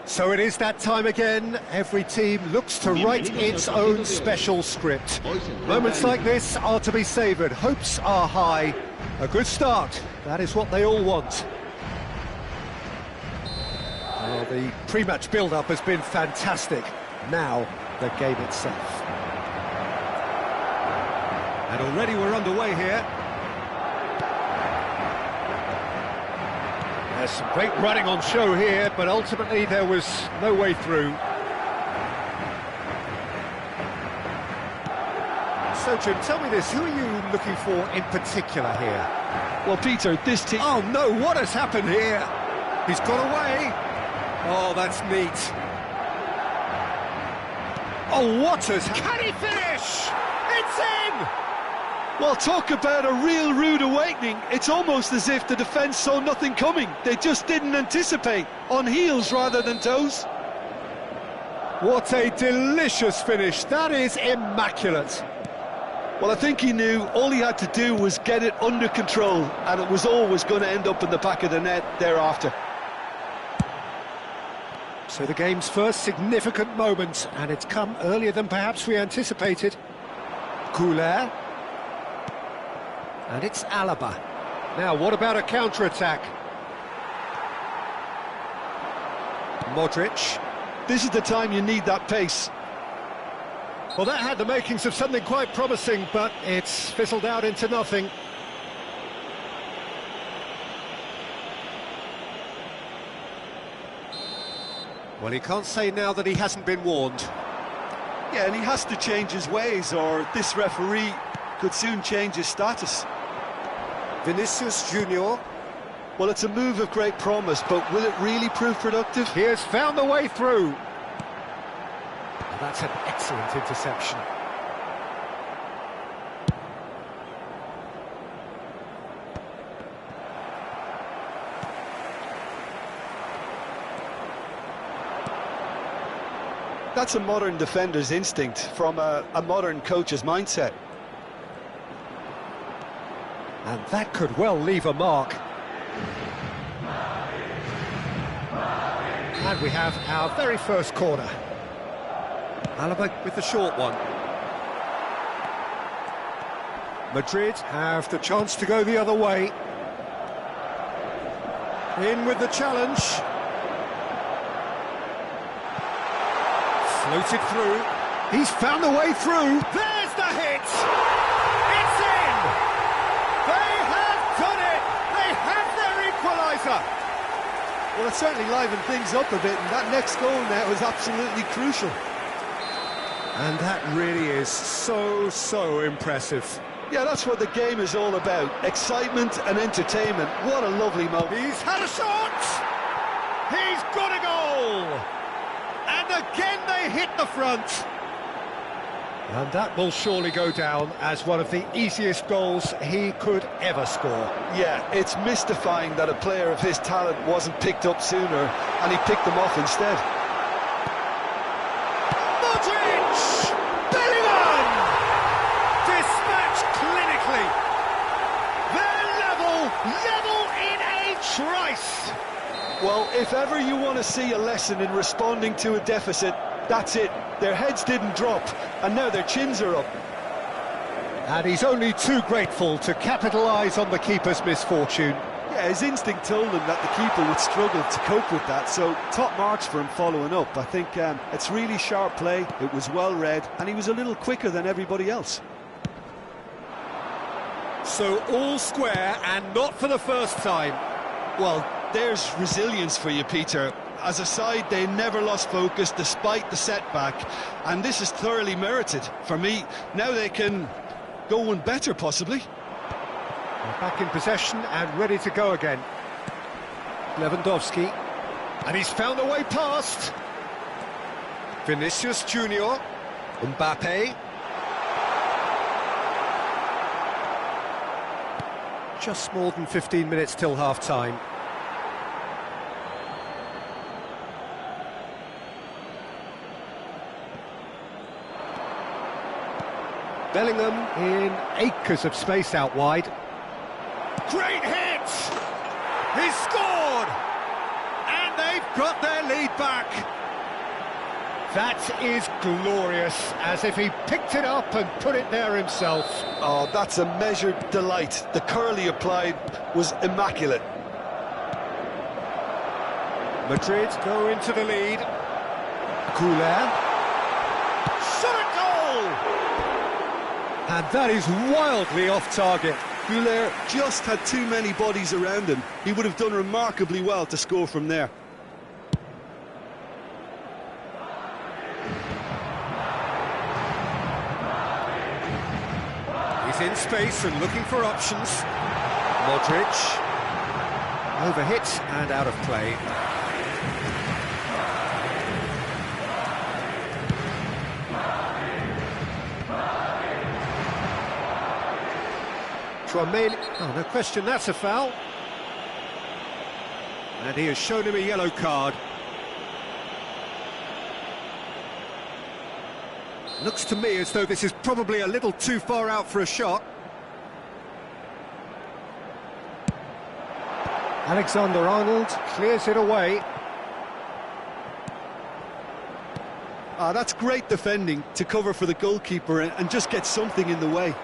So it is that time again. Every team looks to write its own special script. Moments like this are to be savoured. Hopes are high. A good start. That is what they all want. Well, the pre-match build-up has been fantastic. Now, the game itself. And already we're underway here. There's some great running on show here, but ultimately there was no way through. So, Jim, tell me this, who are you looking for in particular here? Well, Peter, this team... Oh, no, what has happened here? He's got away. Oh, that's neat. Oh, what has... Can he finish? It's in! Well, talk about a real rude awakening. It's almost as if the defence saw nothing coming. They just didn't anticipate. On heels rather than toes. What a delicious finish. That is immaculate. Well, I think he knew all he had to do was get it under control, and it was always going to end up in the back of the net thereafter. So the game's first significant moment, and it's come earlier than perhaps we anticipated. Couler. And it's Alaba. Now, what about a counter-attack? Modric. This is the time you need that pace. Well, that had the makings of something quite promising, but it's fizzled out into nothing. Well, he can't say now that he hasn't been warned. Yeah, and he has to change his ways, or this referee could soon change his status. Vinicius Junior. Well, it's a move of great promise, but will it really prove productive? He has found the way through. Well, that's an excellent interception. That's a modern defender's instinct from a modern coach's mindset. And that could well leave a mark. And we have our very first corner. Alaba with the short one. Madrid have the chance to go the other way. In with the challenge. Floated through. He's found the way through. There's the hit! It's in! They have done it! They have their equaliser! Well, it certainly livened things up a bit, and that next goal now is absolutely crucial. And that really is so impressive. Yeah, that's what the game is all about. Excitement and entertainment. What a lovely moment. He's had a shot! He's got a goal! And again they hit the front. And that will surely go down as one of the easiest goals he could ever score. Yeah, it's mystifying that a player of his talent wasn't picked up sooner, and he picked them off instead. Modric! Bellingham! Dispatched clinically. They're level in a trice. Well, if ever you want to see a lesson in responding to a deficit, that's it. Their heads didn't drop, and now their chins are up. And he's only too grateful to capitalise on the keeper's misfortune. Yeah, his instinct told him that the keeper would struggle to cope with that, so top marks for him following up. I think it's really sharp play, it was well read, and he was a little quicker than everybody else. So all square, and not for the first time. Well, there's resilience for you, Peter. As a side, they never lost focus despite the setback, and this is thoroughly merited. For me, now they can go one better, possibly. They're back in possession and ready to go again. Lewandowski. And he's found a way past. Vinicius Junior. Mbappe. Just more than 15 minutes till half-time. Bellingham in acres of space out wide. Great hit! He's scored! And And they've got their lead back. That is glorious, as if he picked it up and put it there himself. Oh, that's a measured delight. The curl he applied was immaculate. Madrid go into the lead. Couler. Shot at goal! And that is wildly off target. Couler just had too many bodies around him. He would have done remarkably well to score from there. He's in space and looking for options. Modric. Overhit and out of play. Oh, no question, that's a foul. And he has shown him a yellow card. Looks to me as though this is probably a little too far out for a shot. Alexander-Arnold clears it away. That's great defending to cover for the goalkeeper and just get something in the way.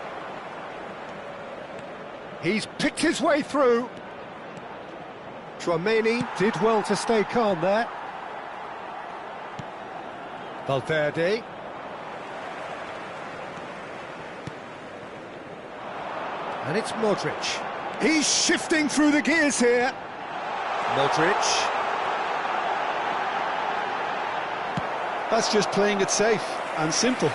He's picked his way through. Tchouaméni did well to stay calm there. Valverde. And it's Modric. He's shifting through the gears here. Modric. That's just playing it safe and simple.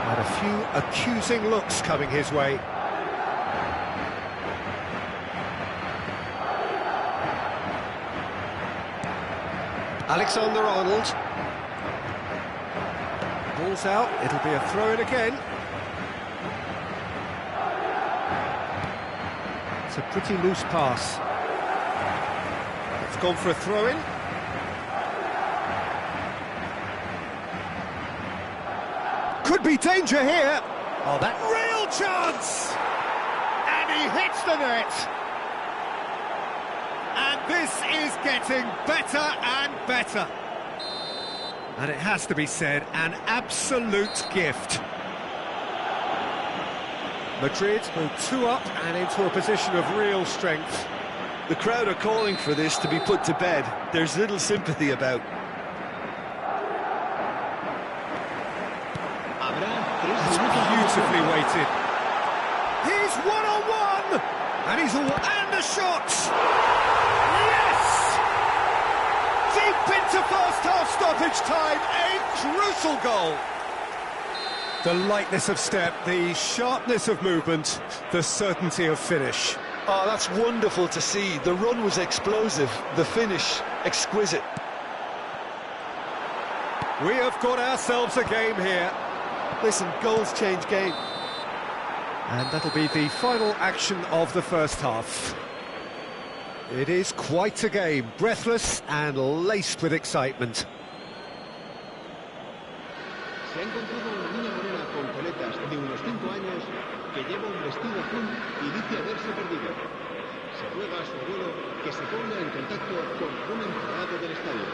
And a few accusing looks coming his way. Alexander-Arnold. Ball's out, it'll be a throw-in again. It's a pretty loose pass. It's gone for a throw-in. Could be danger here. Oh, that real chance! And he hits the net. And this is getting better and better. And it has to be said, an absolute gift. Madrid go 2 up and into a position of real strength. The crowd are calling for this to be put to bed. There's little sympathy about. It's beautifully weighted. He's one-on-one! And he's all... and a shot! Yes! Deep into first-half stoppage time, a crucial goal. The lightness of step, the sharpness of movement, the certainty of finish. Oh, that's wonderful to see. The run was explosive, the finish exquisite. We have got ourselves a game here. Listen, goals change game. And that'll be the final action of the first half. It is quite a game, breathless and laced with excitement. Se ha encontrado una niña morena con coletas de unos 5 años que lleva un vestido azul y dice haberse perdido. Se ruega a su abuelo que se ponga en contacto con un encargado del estadio.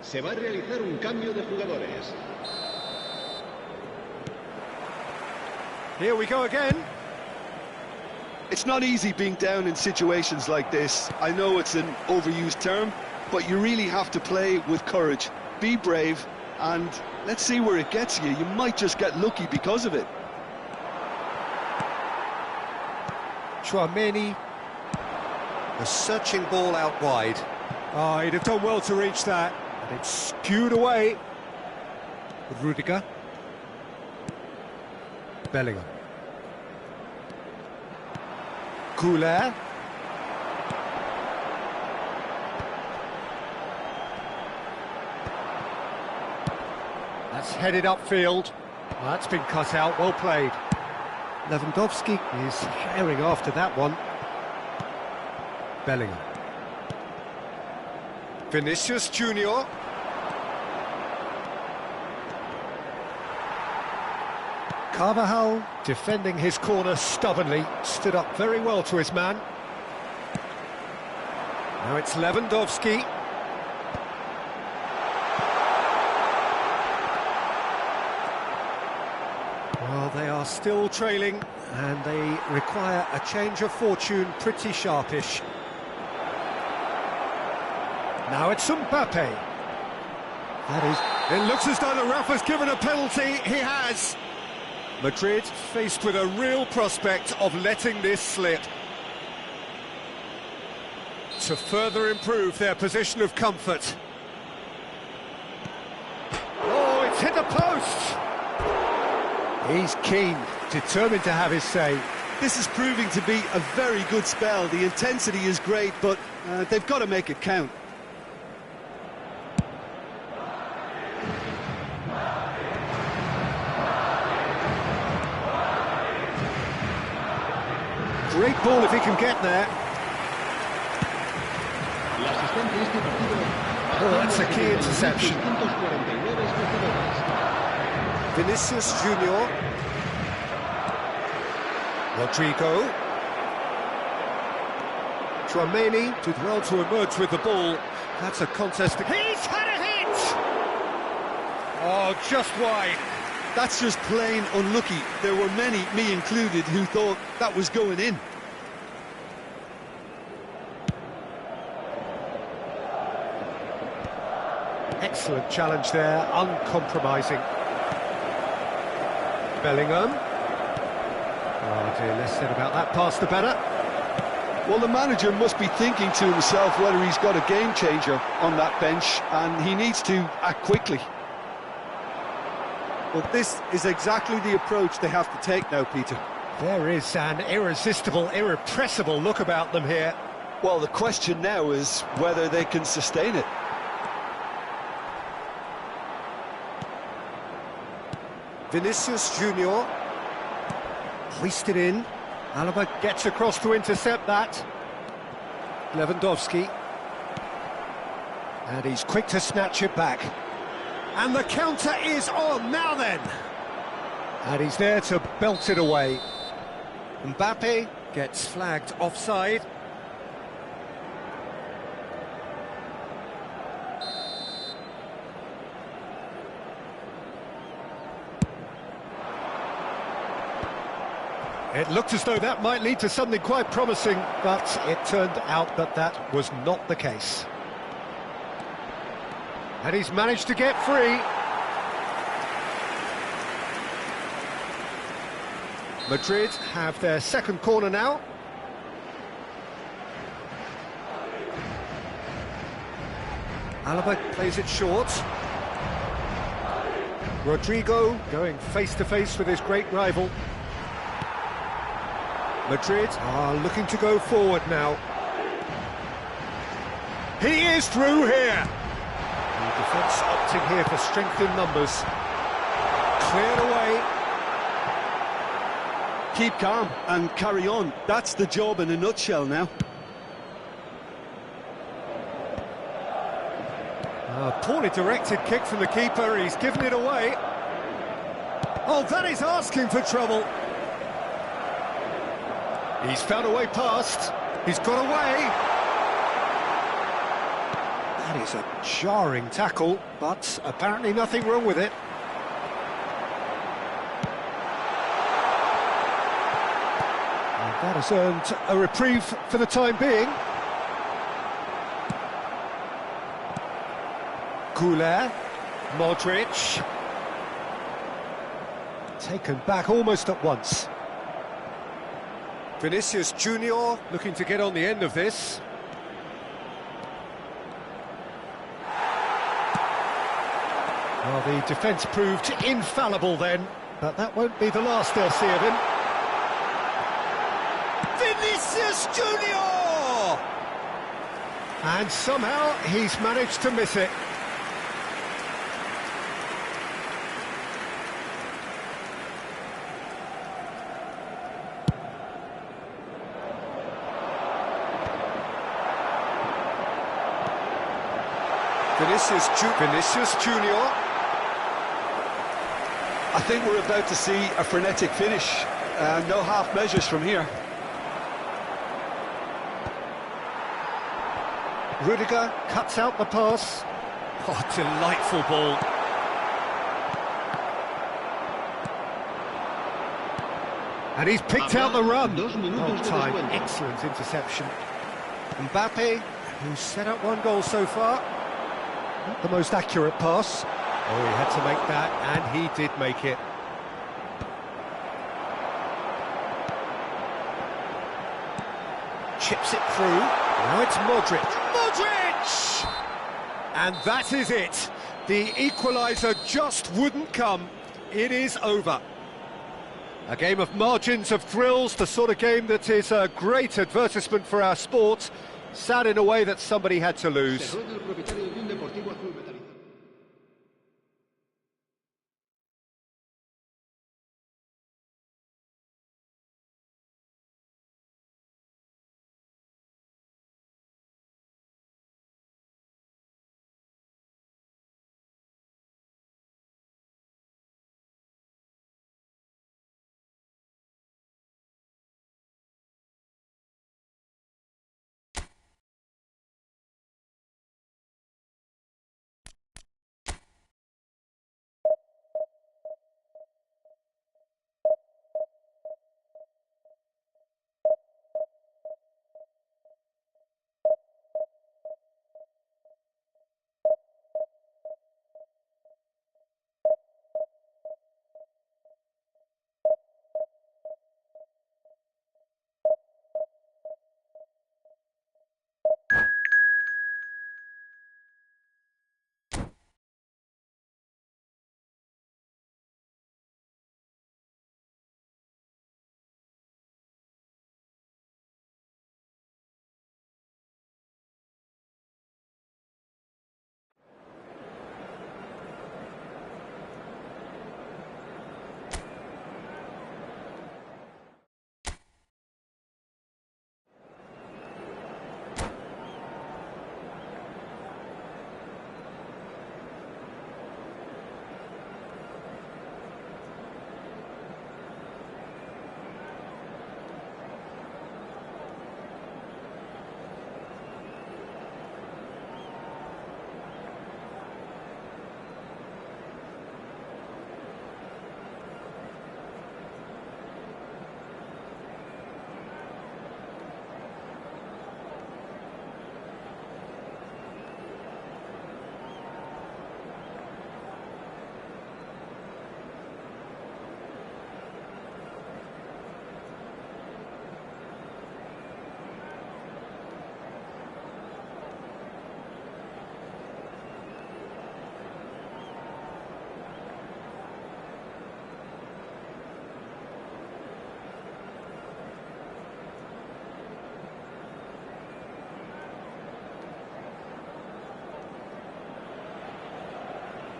Se va a realizar un cambio de jugadores. Here we go again. It's not easy being down in situations like this. I know it's an overused term, but you really have to play with courage. Be brave, and let's see where it gets you. You might just get lucky because of it. Tchouaméni. A searching ball out wide. Oh, he'd have done well to reach that. And it's skewed away. With Rudiger. Bellingham. Goulet. That's headed upfield. Well, that's been cut out, well played. Lewandowski is herring after that one. Bellingham. Vinicius Junior. Carvajal defending his corner stubbornly, stood up very well to his man. Now it's Lewandowski. Well, they are still trailing, and they require a change of fortune pretty sharpish. Now it's Mbappe. It looks as though the ref has given a penalty. He has. Madrid faced with a real prospect of letting this slip. To further improve their position of comfort. Oh, it's hit the post! He's keen, determined to have his say. This is proving to be a very good spell. The intensity is great, but they've got to make it count. Great ball if he can get there. Oh, that's a key interception. Vinicius Junior. Rodrigo. Tchouameni did well to emerge with the ball. That's a contest. He's had a hit! Oh, just wide. That's just plain unlucky. There were many, me included, who thought that was going in. Excellent challenge there, uncompromising. Bellingham. Oh dear, less said about that pass the better. Well, the manager must be thinking to himself whether he's got a game changer on that bench, and he needs to act quickly. Well, this is exactly the approach they have to take now, Peter. There is an irresistible, irrepressible look about them here. Well, the question now is whether they can sustain it. Vinicius Junior. Hoisted in. Alaba gets across to intercept that. Lewandowski. And he's quick to snatch it back. And the counter is on, now then! And he's there to belt it away. Mbappe gets flagged offside. It looked as though that might lead to something quite promising, but it turned out that that was not the case. And he's managed to get free. Madrid have their second corner now. Alaba plays it short. Rodrigo going face-to-face with his great rival. Madrid are looking to go forward now. He is through here. The defence opting here for strength in numbers. Cleared away. Keep calm and carry on. That's the job in a nutshell now. A poorly directed kick from the keeper. He's given it away. Oh, that is asking for trouble. He's found a way past. He's got away. That is a jarring tackle, but apparently nothing wrong with it. And that has earned a reprieve for the time being. Goulet, Modric. Taken back almost at once. Vinicius Junior looking to get on the end of this. Well, the defence proved infallible then, but that won't be the last they'll see of him. Vinicius Junior! And somehow he's managed to miss it. Vinicius Junior. I think we're about to see a frenetic finish. No half measures from here. Rudiger cuts out the pass. Oh, delightful ball. And he's picked out the run. 2 minutos de time. descuento. Excellent interception. Mbappe, who's set up 1 goal so far. Not the most accurate pass. Oh, he had to make that, and he did make it. Chips it through. Now it's Modric. Modric! And that is it. The equaliser just wouldn't come. It is over. A game of margins of thrills, the sort of game that is a great advertisement for our sport. Sad in a way that somebody had to lose. Se ruega al propietario de un deportivo azul metalizado.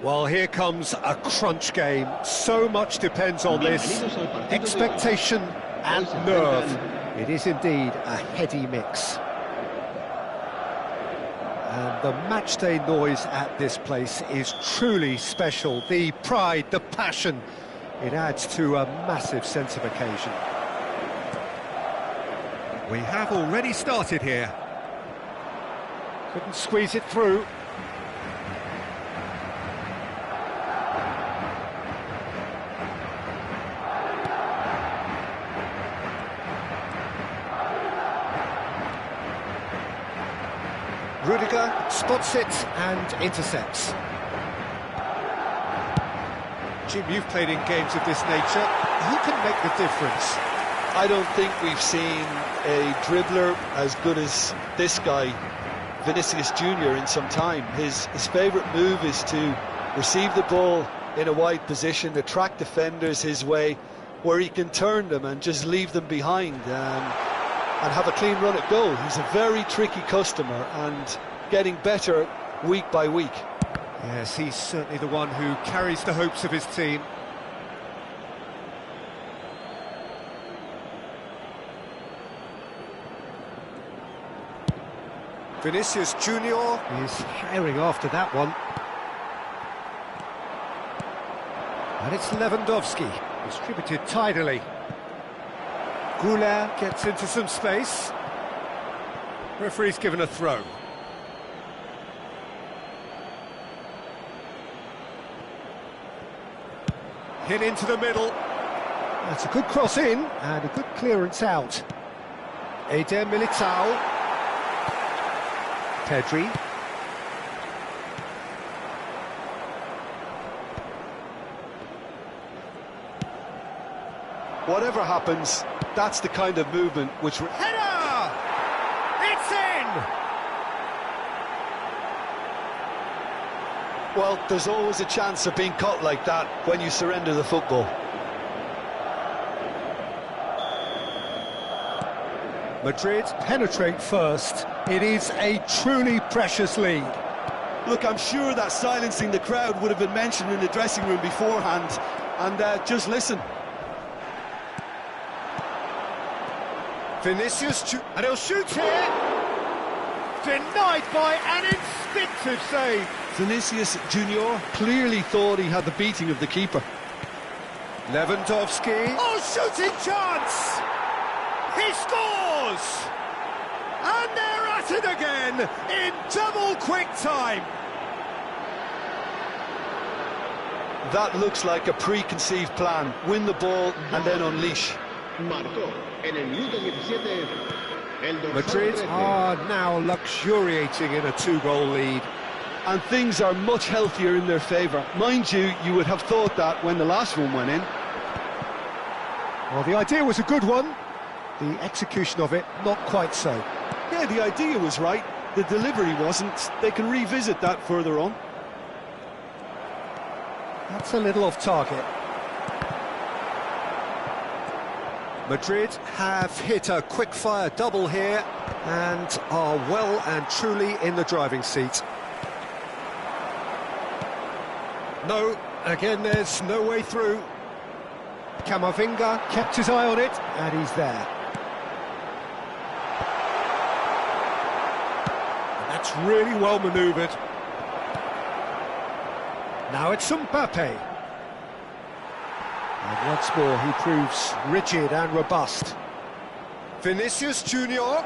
Well, here comes a crunch game. So much depends on this. Expectation and nerve. It is indeed a heady mix. And the matchday noise at this place is truly special. The pride, the passion, it adds to a massive sense of occasion. We have already started here. Couldn't squeeze it through. Rudiger spots it and intercepts. Jim, you've played in games of this nature. Who can make the difference? I don't think we've seen a dribbler as good as this guy, Vinicius Junior, in some time. His favourite move is to receive the ball in a wide position, attract defenders his way, where he can turn them and just leave them behind. and have a clean run at goal. He's a very tricky customer and getting better week by week. Yes, he's certainly the one who carries the hopes of his team. Vinicius Junior is herring after that one. And it's Lewandowski, distributed tidily. Goulet gets into some space. Referee's given a throw. Hit into the middle. That's a good cross in and a good clearance out. Eder Militao. Pedri. Whatever happens, that's the kind of movement which... Header! It's in! Well, there's always a chance of being caught like that when you surrender the football. Madrid penetrate first. It is a truly precious lead. Look, I'm sure that silencing the crowd would have been mentioned in the dressing room beforehand. And just listen. Vinicius, and he'll shoot here. Denied by an instinctive save. Vinicius Junior clearly thought he had the beating of the keeper. Lewandowski. Oh, shooting chance! He scores! And they're at it again in double quick time. That looks like a preconceived plan. Win the ball and then unleash. Marcó en el minuto 17 el dorsal Madrid 13. are now luxuriating in a two-goal lead. And things are much healthier in their favour. Mind you, you would have thought that when the last one went in. Well, the idea was a good one. The execution of it, not quite so. Yeah, the idea was right. The delivery wasn't. They can revisit that further on. That's a little off target. Madrid have hit a quick-fire double here and are well and truly in the driving seat. No, again there's no way through. Camavinga kept his eye on it and he's there. And that's really well manoeuvred. Now it's Mbappe. And once more, he proves rigid and robust. Vinicius Junior.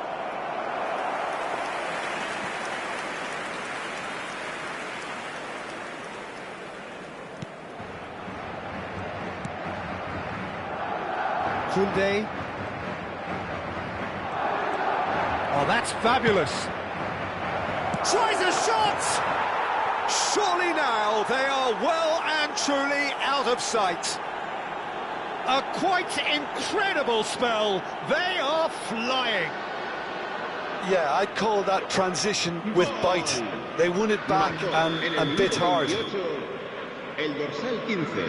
Koundé. Oh, that's fabulous. Tries a shot! Surely now they are well and truly out of sight. A quite incredible spell. They are flying. Yeah, I'd call that transition with bite. They won it back and bit hard. El dorsal 15.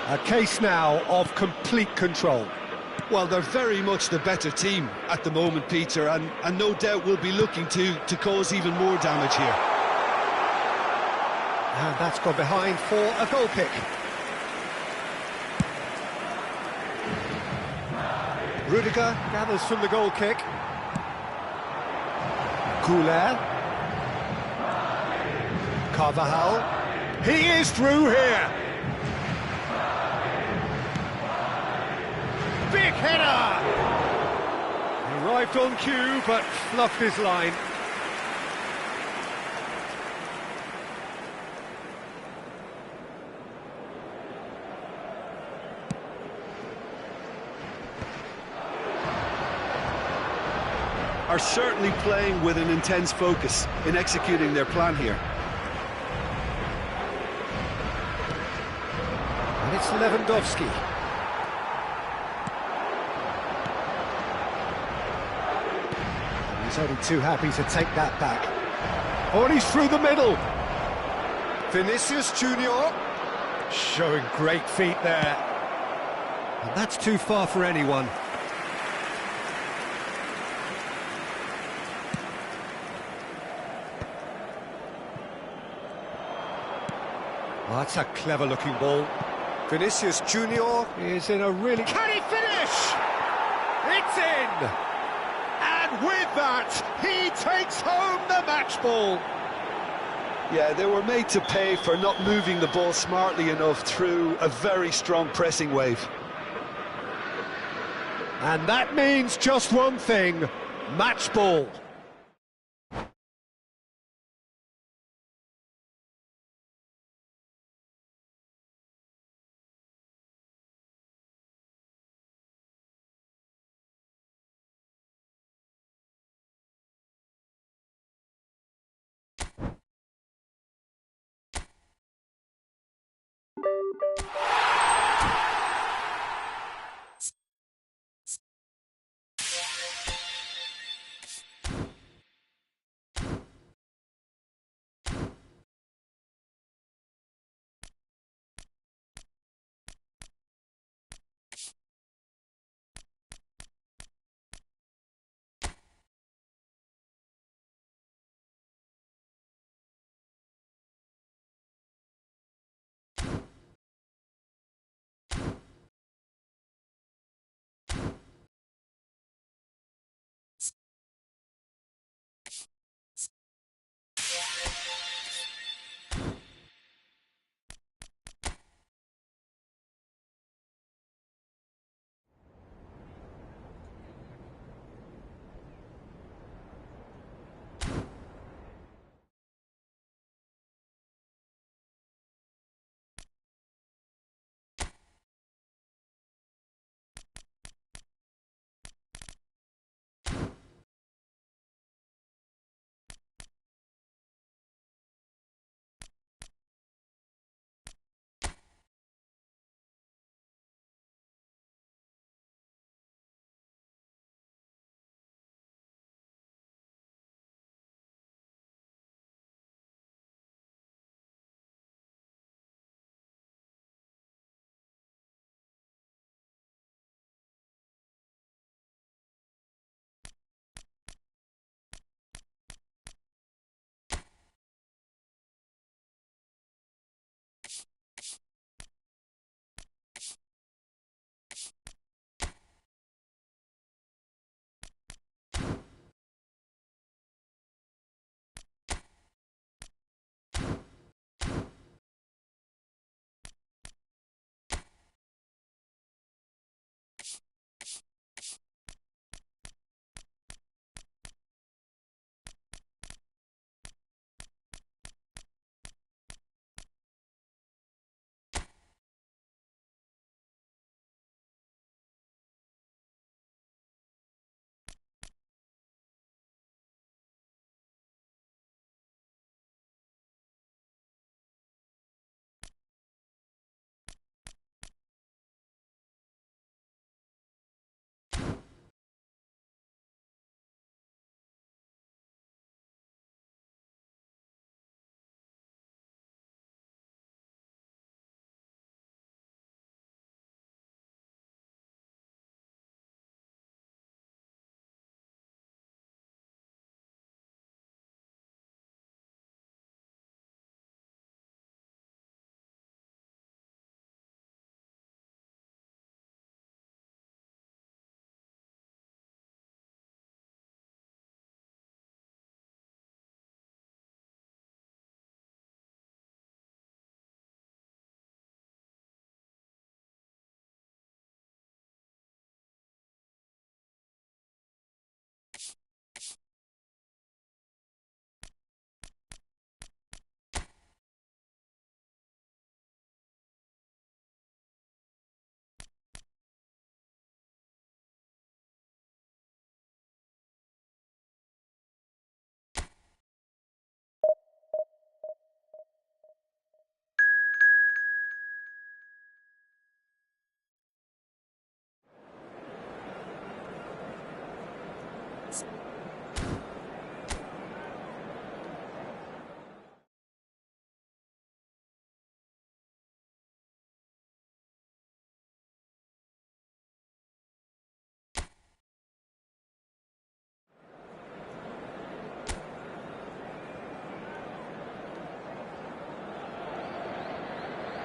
A case now of complete control. Well, they're very much the better team at the moment, Peter, and no doubt will be looking to cause even more damage here. And that's gone behind for a goal kick. Rudiger gathers from the goal kick. Goulet. Carvajal. He is through here. Big header! He arrived on cue, but fluffed his line. Are certainly playing with an intense focus in executing their plan here. And it's Lewandowski. He's only too happy to take that back. Oh, and he's through the middle. Vinicius Junior. Showing great feet there. And that's too far for anyone. Oh, that's a clever-looking ball. Vinicius Junior is in a really... Can he finish? It's in! And with that, he takes home the match ball. Yeah, they were made to pay for not moving the ball smartly enough through a very strong pressing wave. And that means just one thing, match ball.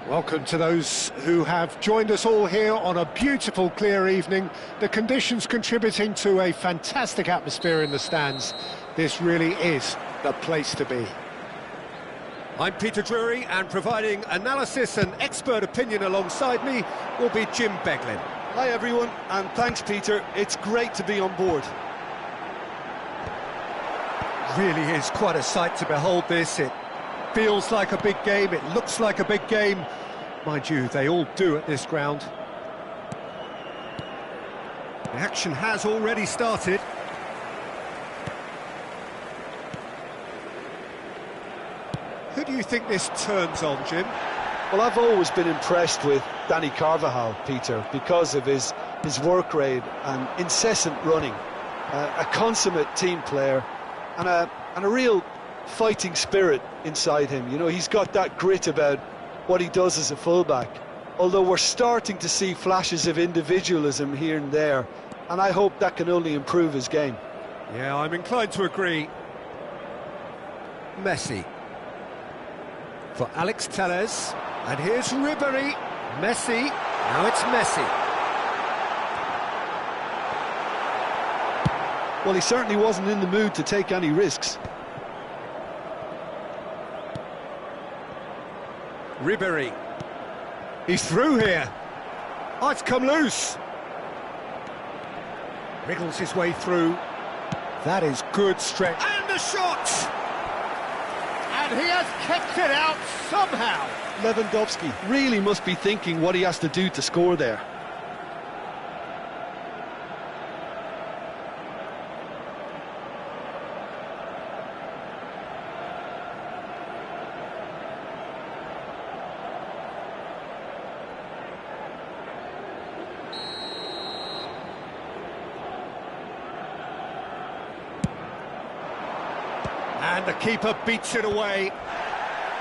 Welcome to those who have joined us all here on a beautiful, clear evening. The conditions contributing to a fantastic atmosphere in the stands. This really is the place to be. I'm Peter Drury, and providing analysis and expert opinion alongside me will be Jim Beglin. Hi everyone, and thanks Peter. It's great to be on board. Really is quite a sight to behold this. It feels like a big game, it looks like a big game. Mind you, they all do at this ground. The action has already started. Who do you think this turns on, Jim? Well, I've always been impressed with Danny Carvajal, Peter, because of his work rate and incessant running. A consummate team player and a real fighting spirit inside him. You know, he's got that grit about what he does as a fullback. Although we're starting to see flashes of individualism here and there, and I hope that can only improve his game. Yeah, I'm inclined to agree. Messi. For Alex Telles. And here's Ribery. Messi. Now it's Messi. Well, he certainly wasn't in the mood to take any risks. Ribery. He's through here. Oh, it's come loose. Wriggles his way through. That is good stretch. And the shot! And he has kept it out somehow. Lewandowski really must be thinking what he has to do to score there. And the keeper beats it away.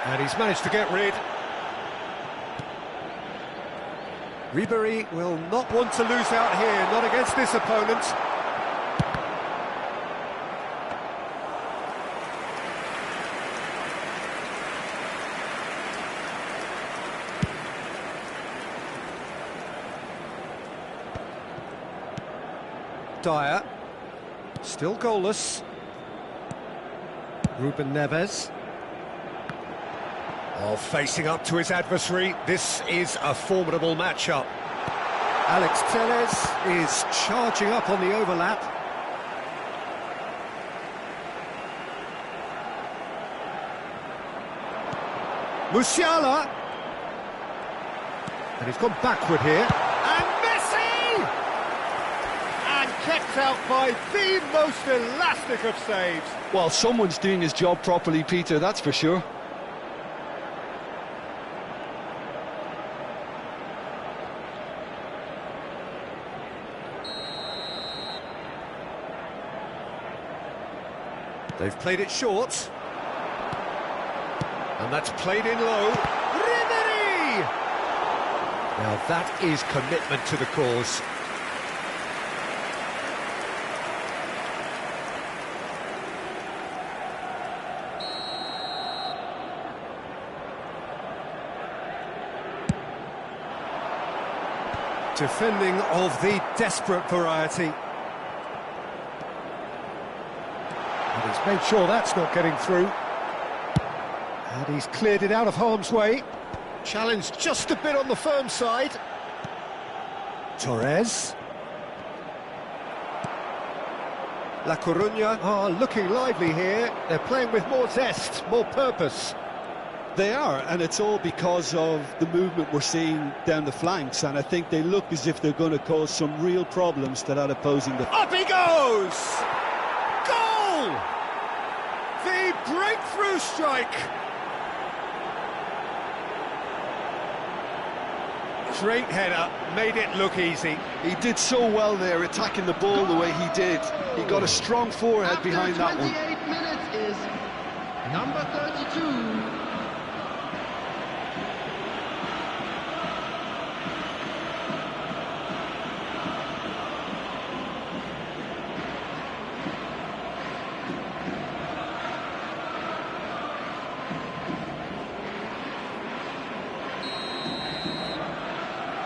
And he's managed to get rid. Ribery will not want to lose out here, not against this opponent. Dyer. Still goalless. Ruben Neves. Oh, facing up to his adversary, this is a formidable matchup. Alex Telles is charging up on the overlap. Musiala! And he's gone backward here. And Messi! And kept out by the most elastic of saves. Well, someone's doing his job properly, Peter, that's for sure. They've played it short. And that's played in low. Ribery! Now that is commitment to the cause. Defending of the desperate variety. And he's made sure that's not getting through. And he's cleared it out of harm's way. Challenged just a bit on the firm side. Torres. La Coruña are looking lively here. They're playing with more zest, more purpose. They are, and it's all because of the movement we're seeing down the flanks, and I think they look as if they're going to cause some real problems to that opposing defence. Up he goes! Goal! The breakthrough strike! Great header, made it look easy. He did so well there, attacking the ball the way he did. He got a strong forehead behind that one. 28 minutes is number 32.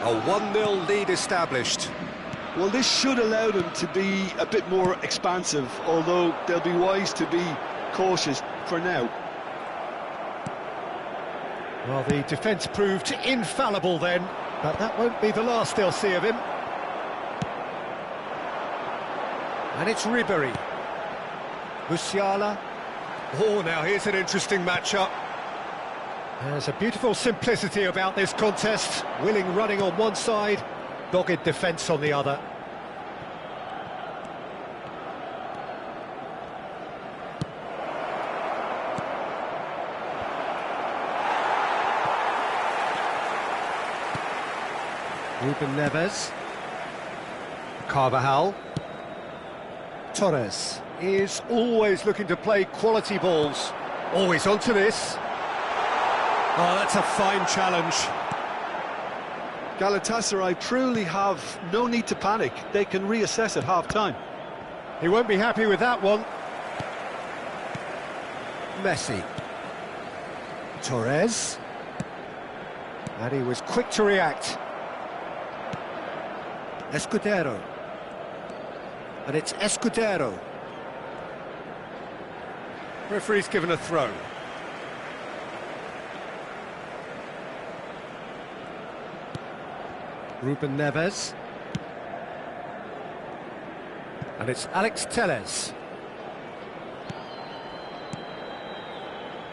A 1-0 lead established. Well, this should allow them to be a bit more expansive, although they'll be wise to be cautious for now. Well, the defence proved infallible then, but that won't be the last they'll see of him. And it's Ribery. Musiala. Oh, now here's an interesting matchup. There's a beautiful simplicity about this contest. Willing running on one side, dogged defence on the other. Ruben Neves. Carvajal. Torres is always looking to play quality balls. Always onto this. Oh, that's a fine challenge. Galatasaray truly have no need to panic. They can reassess at half-time. He won't be happy with that one. Messi. Torres. And he was quick to react. Escudero. And it's Escudero. Referee's given a throw. Ruben Neves. And it's Alex Telles.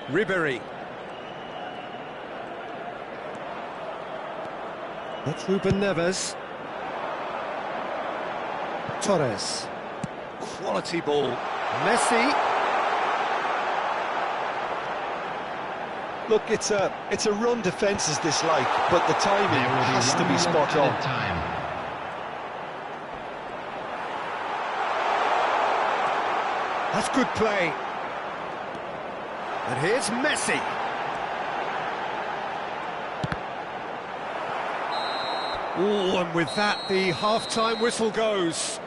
Ribery. That's Ruben Neves. Torres. Quality ball. Messi. Look, it's a run defence is dislike, but the timing has to be spot on. That's good play. And here's Messi. Oh, and with that, the half-time whistle goes.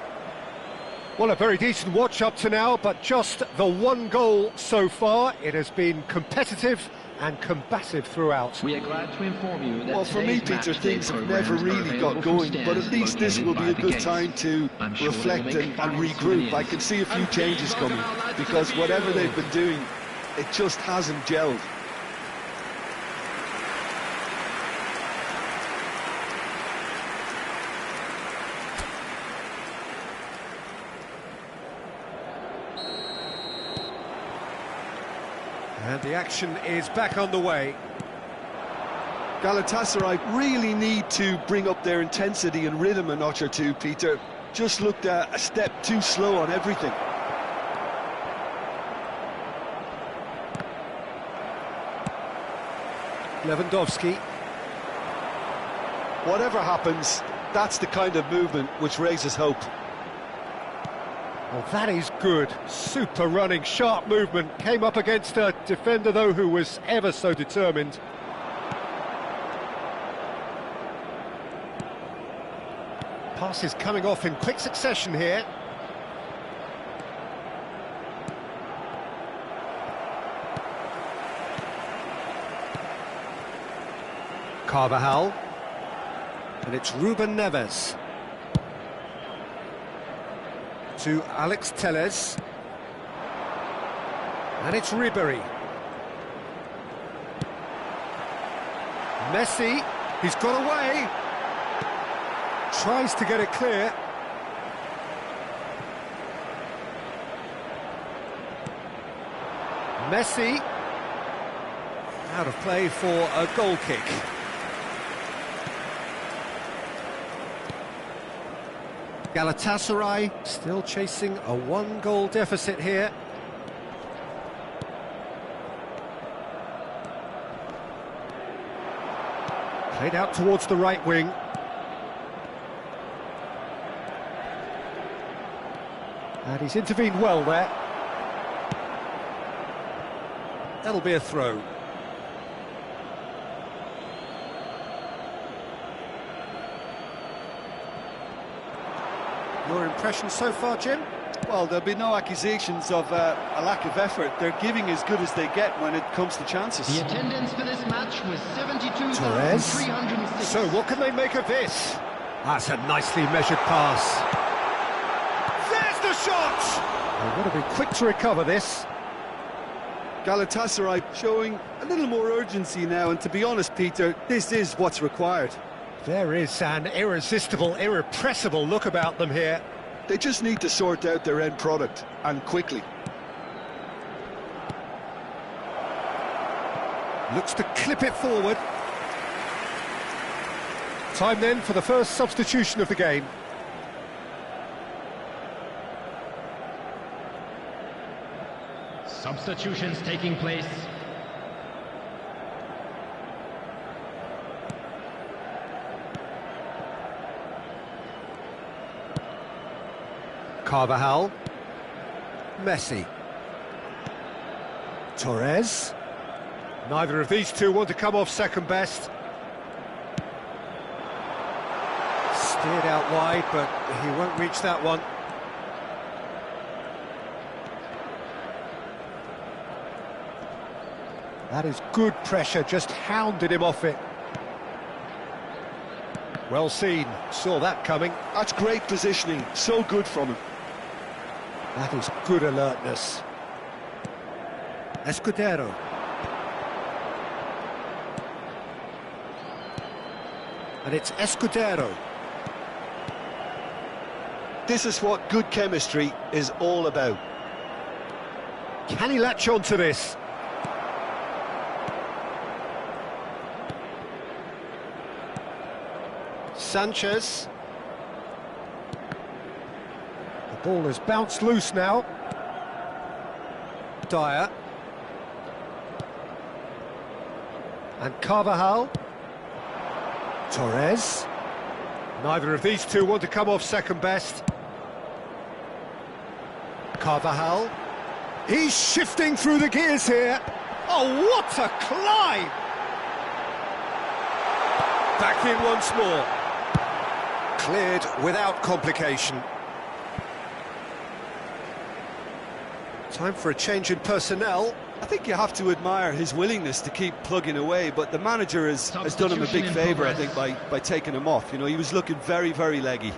Well, a very decent watch up to now, but just the one goal so far. It has been competitive and combative throughout. We are glad to inform you that well, for me, Peter, things have never really got going, but at least this will be a good time to reflect and regroup. I can see a few changes coming, because whatever they've been doing, it just hasn't gelled. And the action is back on the way. Galatasaray really need to bring up their intensity and rhythm a notch or two, Peter. Just looked a step too slow on everything. Lewandowski. Whatever happens, that's the kind of movement which raises hope. Well, that is good. Super running, sharp movement. Came up against a defender, though, who was ever so determined. Passes coming off in quick succession here. Carvajal. And it's Ruben Neves. To Alex Telles. And it's Ribery. Messi, he's got away. Tries to get it clear. Messi. Out of play for a goal kick. Galatasaray still chasing a one-goal deficit here. Played out towards the right wing. And he's intervened well there. That'll be a throw. Your impression so far, Jim? Well, there'll be no accusations of a lack of effort. They're giving as good as they get when it comes to chances. The attendance for this match was Torres. 72,306. So what can they make of this? That's a nicely measured pass. There's the shot! They've got to be quick to recover this. Galatasaray showing a little more urgency now, and to be honest, Peter, this is what's required. There is an irresistible, irrepressible look about them here. They just need to sort out their end product, and quickly. Looks to clip it forward. Time then for the first substitution of the game. Substitutions taking place. Carvajal. Messi. Torres. Neither of these two want to come off second best. Steered out wide, but he won't reach that one. That is good pressure, just hounded him off it. Well seen, saw that coming. That's great positioning, so good from him. That is good alertness. Escudero. And it's Escudero. This is what good chemistry is all about. Can he latch on to this? Sanchez. The ball has bounced loose now. Dyer. And Carvajal. Torres. Neither of these two want to come off second best. Carvajal. He's shifting through the gears here. Oh, what a climb! Back in once more. Cleared without complication. Time for a change in personnel. I think you have to admire his willingness to keep plugging away, but the manager has done him a big favour, I think, by taking him off. You know, he was looking very, very leggy.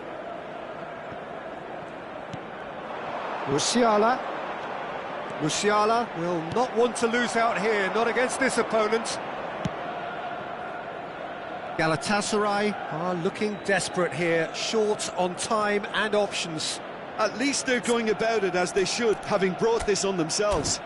Musiala. Musiala will not want to lose out here, not against this opponent. Galatasaray are looking desperate here, short on time and options. At least they're going about it as they should, having brought this on themselves.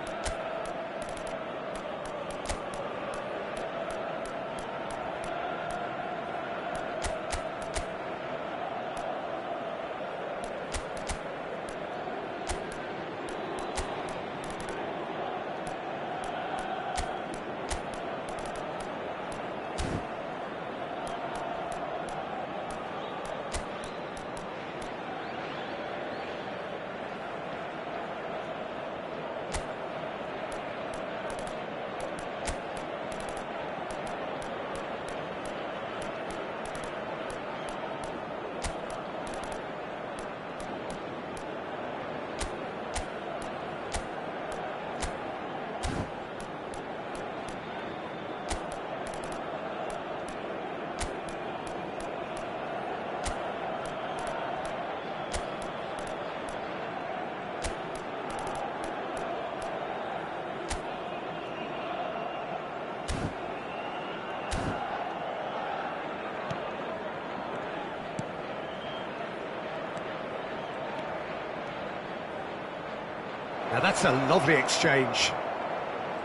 Now that's a lovely exchange.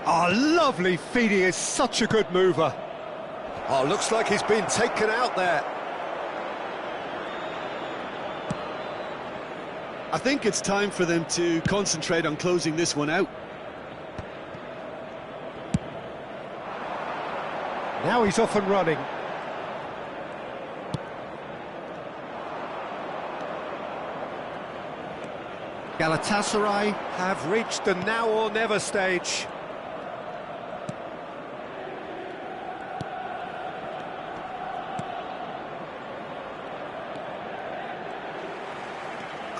Oh, lovely feed, he is such a good mover. Oh, looks like he's been taken out there. I think it's time for them to concentrate on closing this one out. Now he's off and running. Galatasaray have reached the now or never stage.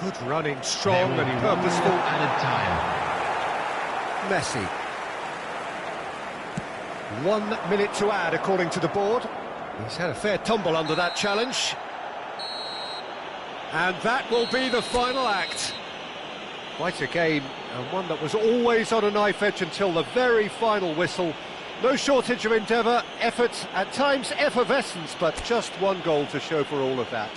Good running, strong and purposeful. Added time. Messi. 1 minute to add, according to the board. He's had a fair tumble under that challenge. And that will be the final act. Quite a game, and one that was always on a knife edge until the very final whistle. No shortage of endeavour, effort, at times effervescence, but just one goal to show for all of that.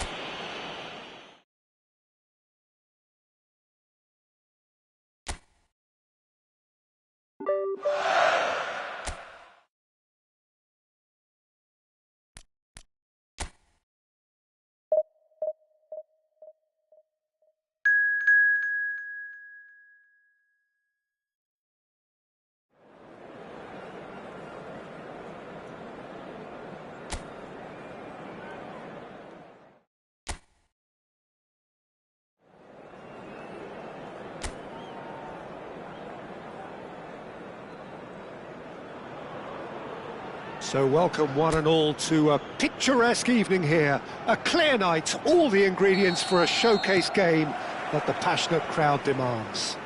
So welcome one and all to a picturesque evening here. A clear night, all the ingredients for a showcase game that the passionate crowd demands.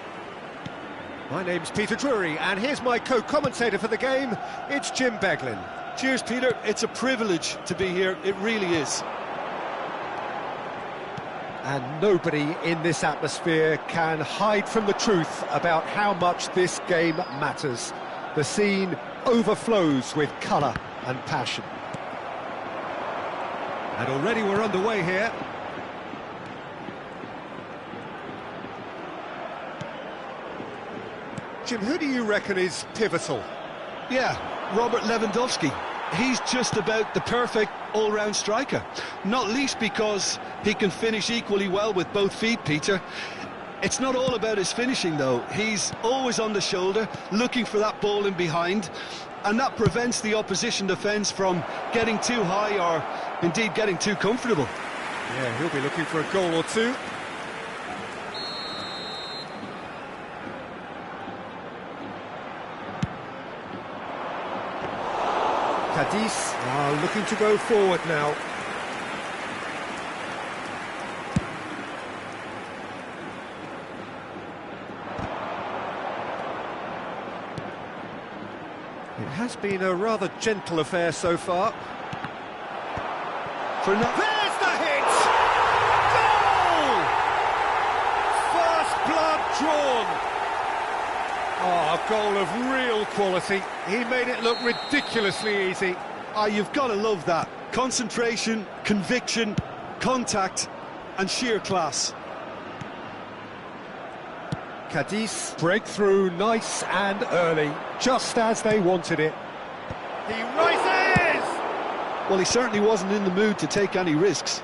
My name's Peter Drury, and here's my co-commentator for the game, it's Jim Beglin. Cheers, Peter. It's a privilege to be here. It really is. And nobody in this atmosphere can hide from the truth about how much this game matters. The scene overflows with colour and passion. And already we're underway here. Jim, who do you reckon is pivotal? Yeah, Robert Lewandowski. He's just about the perfect all-round striker. Not least because he can finish equally well with both feet, Peter. It's not all about his finishing, though. He's always on the shoulder, looking for that ball in behind, and that prevents the opposition defence from getting too high or, indeed, getting too comfortable. Yeah, he'll be looking for a goal or two. Cadiz are looking to go forward now. It has been a rather gentle affair so far. There's the hit! Goal! First blood drawn. Oh, a goal of real quality. He made it look ridiculously easy. You've got to love that. Concentration, conviction, contact, and sheer class. Cadiz breakthrough, nice and early, just as they wanted it. He rises! Well, he certainly wasn't in the mood to take any risks.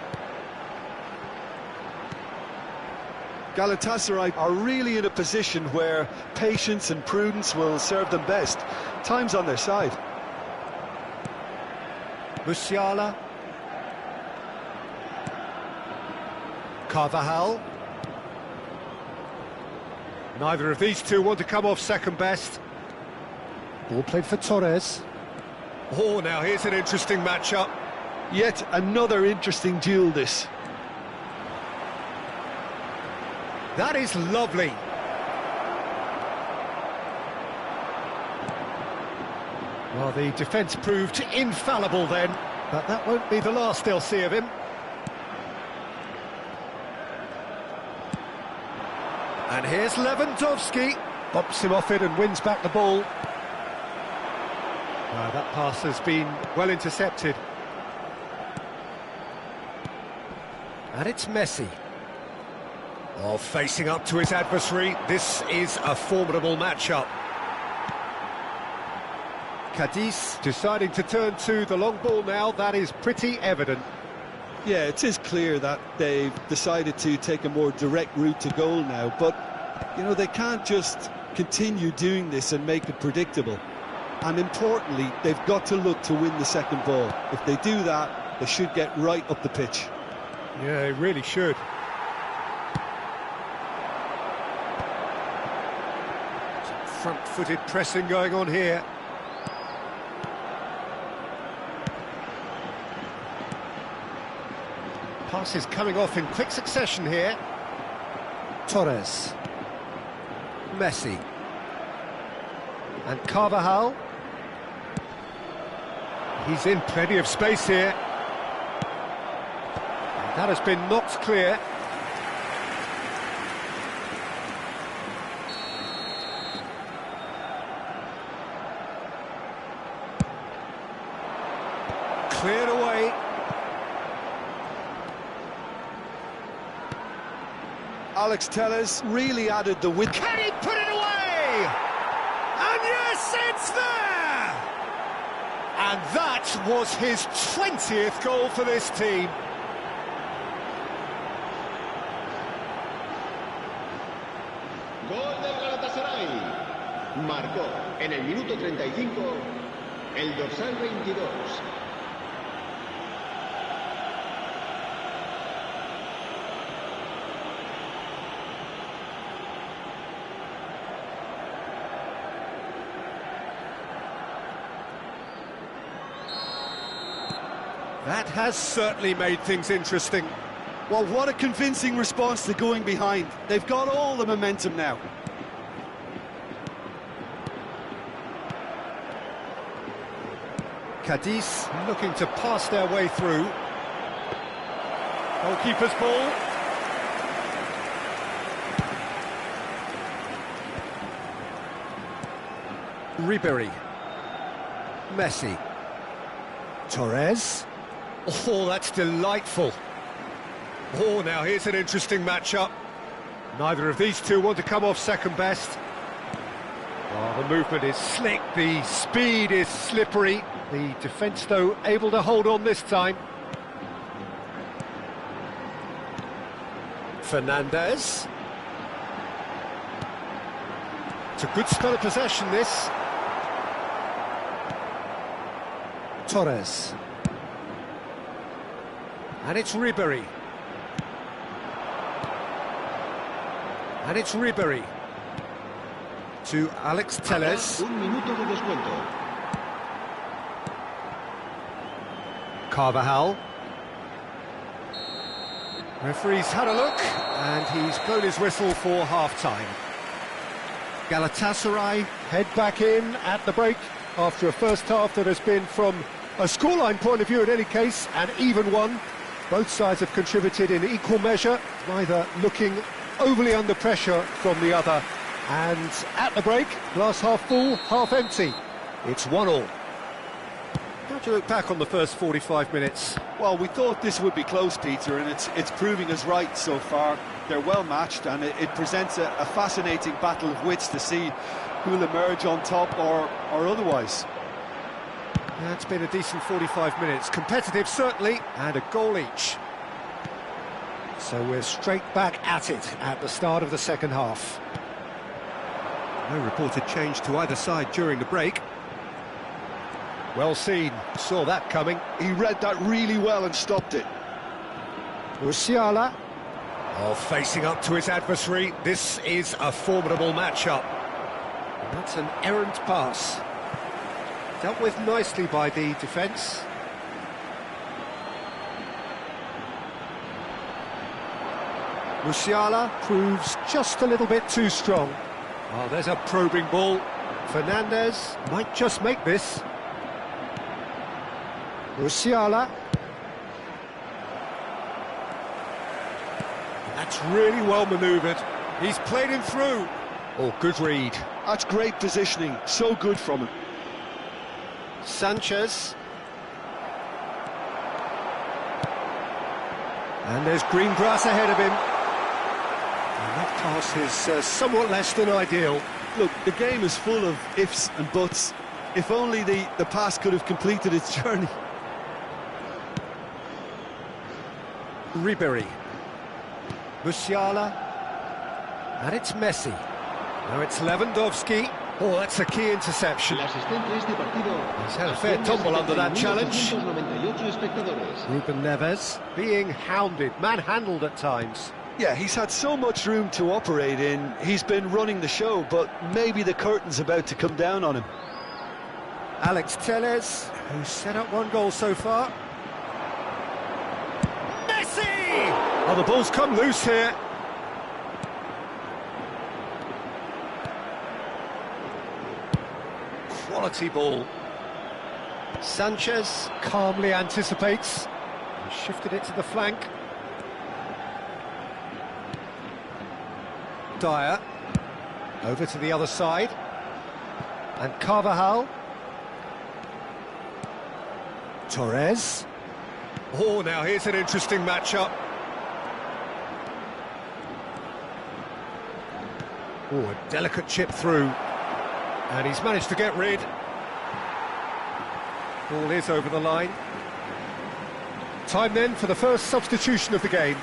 Galatasaray are really in a position where patience and prudence will serve them best. Time's on their side. Musiala. Carvajal. Neither of these two want to come off second best. Ball played for Torres. Oh, now here's an interesting matchup. Yet another interesting duel, this. That is lovely. Well, the defence proved infallible then, but that won't be the last they'll see of him. And here's Lewandowski. Bumps him off it and wins back the ball. That pass has been well intercepted. And it's Messi. Oh, facing up to his adversary, this is a formidable matchup. Cadiz deciding to turn to the long ball now, that is pretty evident. Yeah, it is clear that they've decided to take a more direct route to goal now, but, you know, they can't just continue doing this and make it predictable. And importantly, they've got to look to win the second ball. If they do that, they should get right up the pitch. Yeah, they really should. Some front-footed pressing going on here. Passes coming off in quick succession here. Torres. Messi. And Carvajal. He's in plenty of space here. And that has been knocked clear. Cleared away. Alex Telles really added the width. Can he put it away? And yes, it's there! And that was his 20th goal for this team. Gol del Galatasaray. Marcó en el minuto 35 el dorsal 22. That has certainly made things interesting. Well, what a convincing response to going behind. They've got all the momentum now. Cadiz looking to pass their way through. Goalkeeper's ball. Ribery. Messi. Torres. Oh, that's delightful. Oh, now here's an interesting matchup. Neither of these two want to come off second best. Oh, the movement is slick, the speed is slippery. The defence, though, able to hold on this time. Fernandez. It's a good spell of possession, this. Torres. And it's Ribery. And it's Ribery. To Alex Telles. Un minuto de descuento. Carvajal. Referee's had a look, and he's blown his whistle for half-time. Galatasaray head back in at the break after a first half that has been, from a scoreline point of view in any case, an even one. Both sides have contributed in equal measure, neither looking overly under pressure from the other. And at the break, glass half full, half empty. It's 1-1. How do you look back on the first 45 minutes? Well, we thought this would be close, Peter, and it's proving us right so far. They're well matched, and it presents a fascinating battle of wits to see who'll emerge on top or otherwise. Yeah, it's been a decent 45 minutes. Competitive, certainly, and a goal each. So we're straight back at it at the start of the second half. No reported change to either side during the break. Well seen, saw that coming. He read that really well and stopped it. Musiala. Oh, facing up to his adversary. This is a formidable matchup. And that's an errant pass. Dealt with nicely by the defence. Musiala proves just a little bit too strong. Oh, there's a probing ball. Fernandez might just make this. Musiala. That's really well manoeuvred. He's played him through. Oh, good read. That's great positioning. So good from him. Sanchez. And there's green grass ahead of him. And that pass is somewhat less than ideal. Look, the game is full of ifs and buts. If only the pass could have completed its journey. Ribery. Musiala. And it's Messi. Now it's Lewandowski. Oh, that's a key interception. El asistente a este partido. He's had a fair tumble under that challenge. 298 espectadores. Ruben Neves being hounded, manhandled at times. Yeah, he's had so much room to operate in. He's been running the show, but maybe the curtain's about to come down on him. Alex Telles, who's set up one goal so far. Messi! Oh, the ball's come loose here. quality ball. Sanchez calmly anticipates. He shifted it to the flank. Dyer. Over to the other side. And Carvajal. Torres. Oh, now here's an interesting matchup. Oh, a delicate chip through. And he's managed to get rid. Ball is over the line. Time then for the first substitution of the game.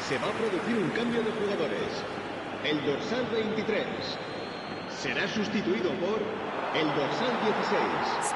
Se va a producir un cambio de jugadores. El dorsal 23 será sustituido por el dorsal 16.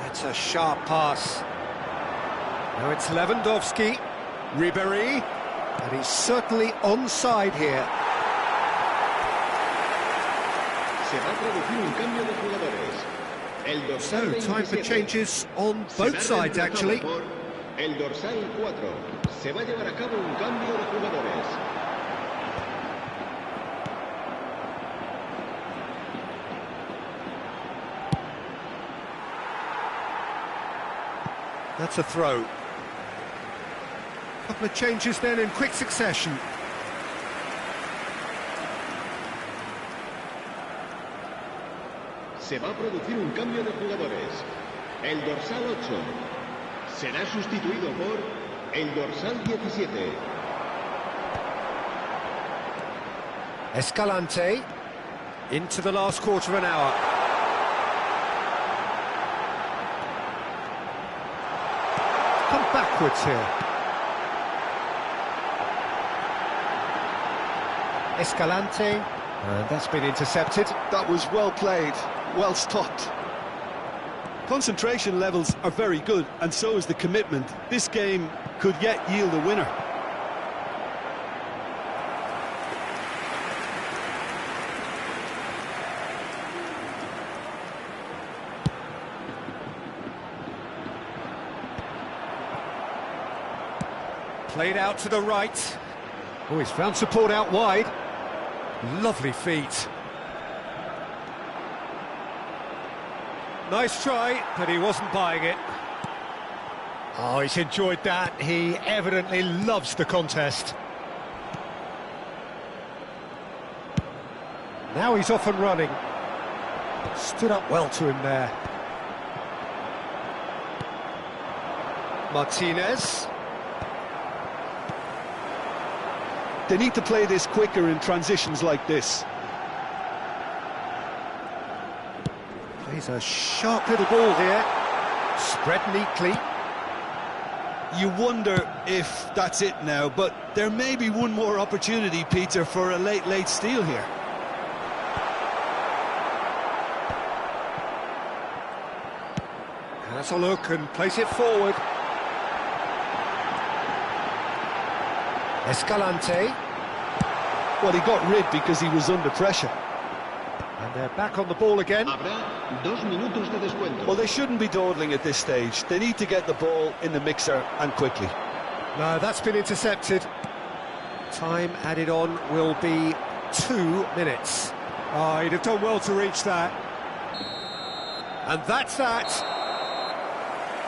That's a sharp pass. Now it's Lewandowski, Ribéry, and he's certainly onside here. Se va a producir un cambio de jugadores. El dorsal So, time for 27 changes on both será sides, reemplazado actually. por el dorsal 4. Se va a llevar a cabo un cambio de jugadores. That's a throw. Couple of changes then in quick succession. Se va a producir un cambio de jugadores. El dorsal 8 será sustituido por el dorsal 17. Escalante into the last quarter of an hour. Come backwards here. Escalante, and that's been intercepted. That was well played, well stopped. Concentration levels are very good, and so is the commitment. This game could yet yield a winner. Played out to the right. Oh, he's found support out wide. Lovely feet. Nice try, but he wasn't buying it. Oh, he's enjoyed that. He evidently loves the contest. Now he's off and running. Stood up well to him there. Martinez. They need to play this quicker in transitions like this. Plays a sharp little ball here. Spread neatly. You wonder if that's it now, but there may be one more opportunity, Peter, for a late steal here. Has a look and plays it forward. Escalante. Well, he got rid because he was under pressure. And they're back on the ball again. Habrá 2 minutos de descuento. Well, they shouldn't be dawdling at this stage. They need to get the ball in the mixer, and quickly. No, that's been intercepted. Time added on will be 2 minutes. Oh, he'd have done well to reach that. And that's that.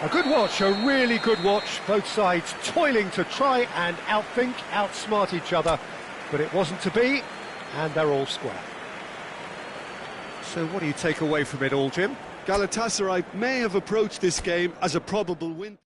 A good watch, a really good watch. Both sides toiling to try and outthink, outsmart each other. But it wasn't to be, and they're all square. So what do you take away from it all, Jim? Galatasaray may have approached this game as a probable win.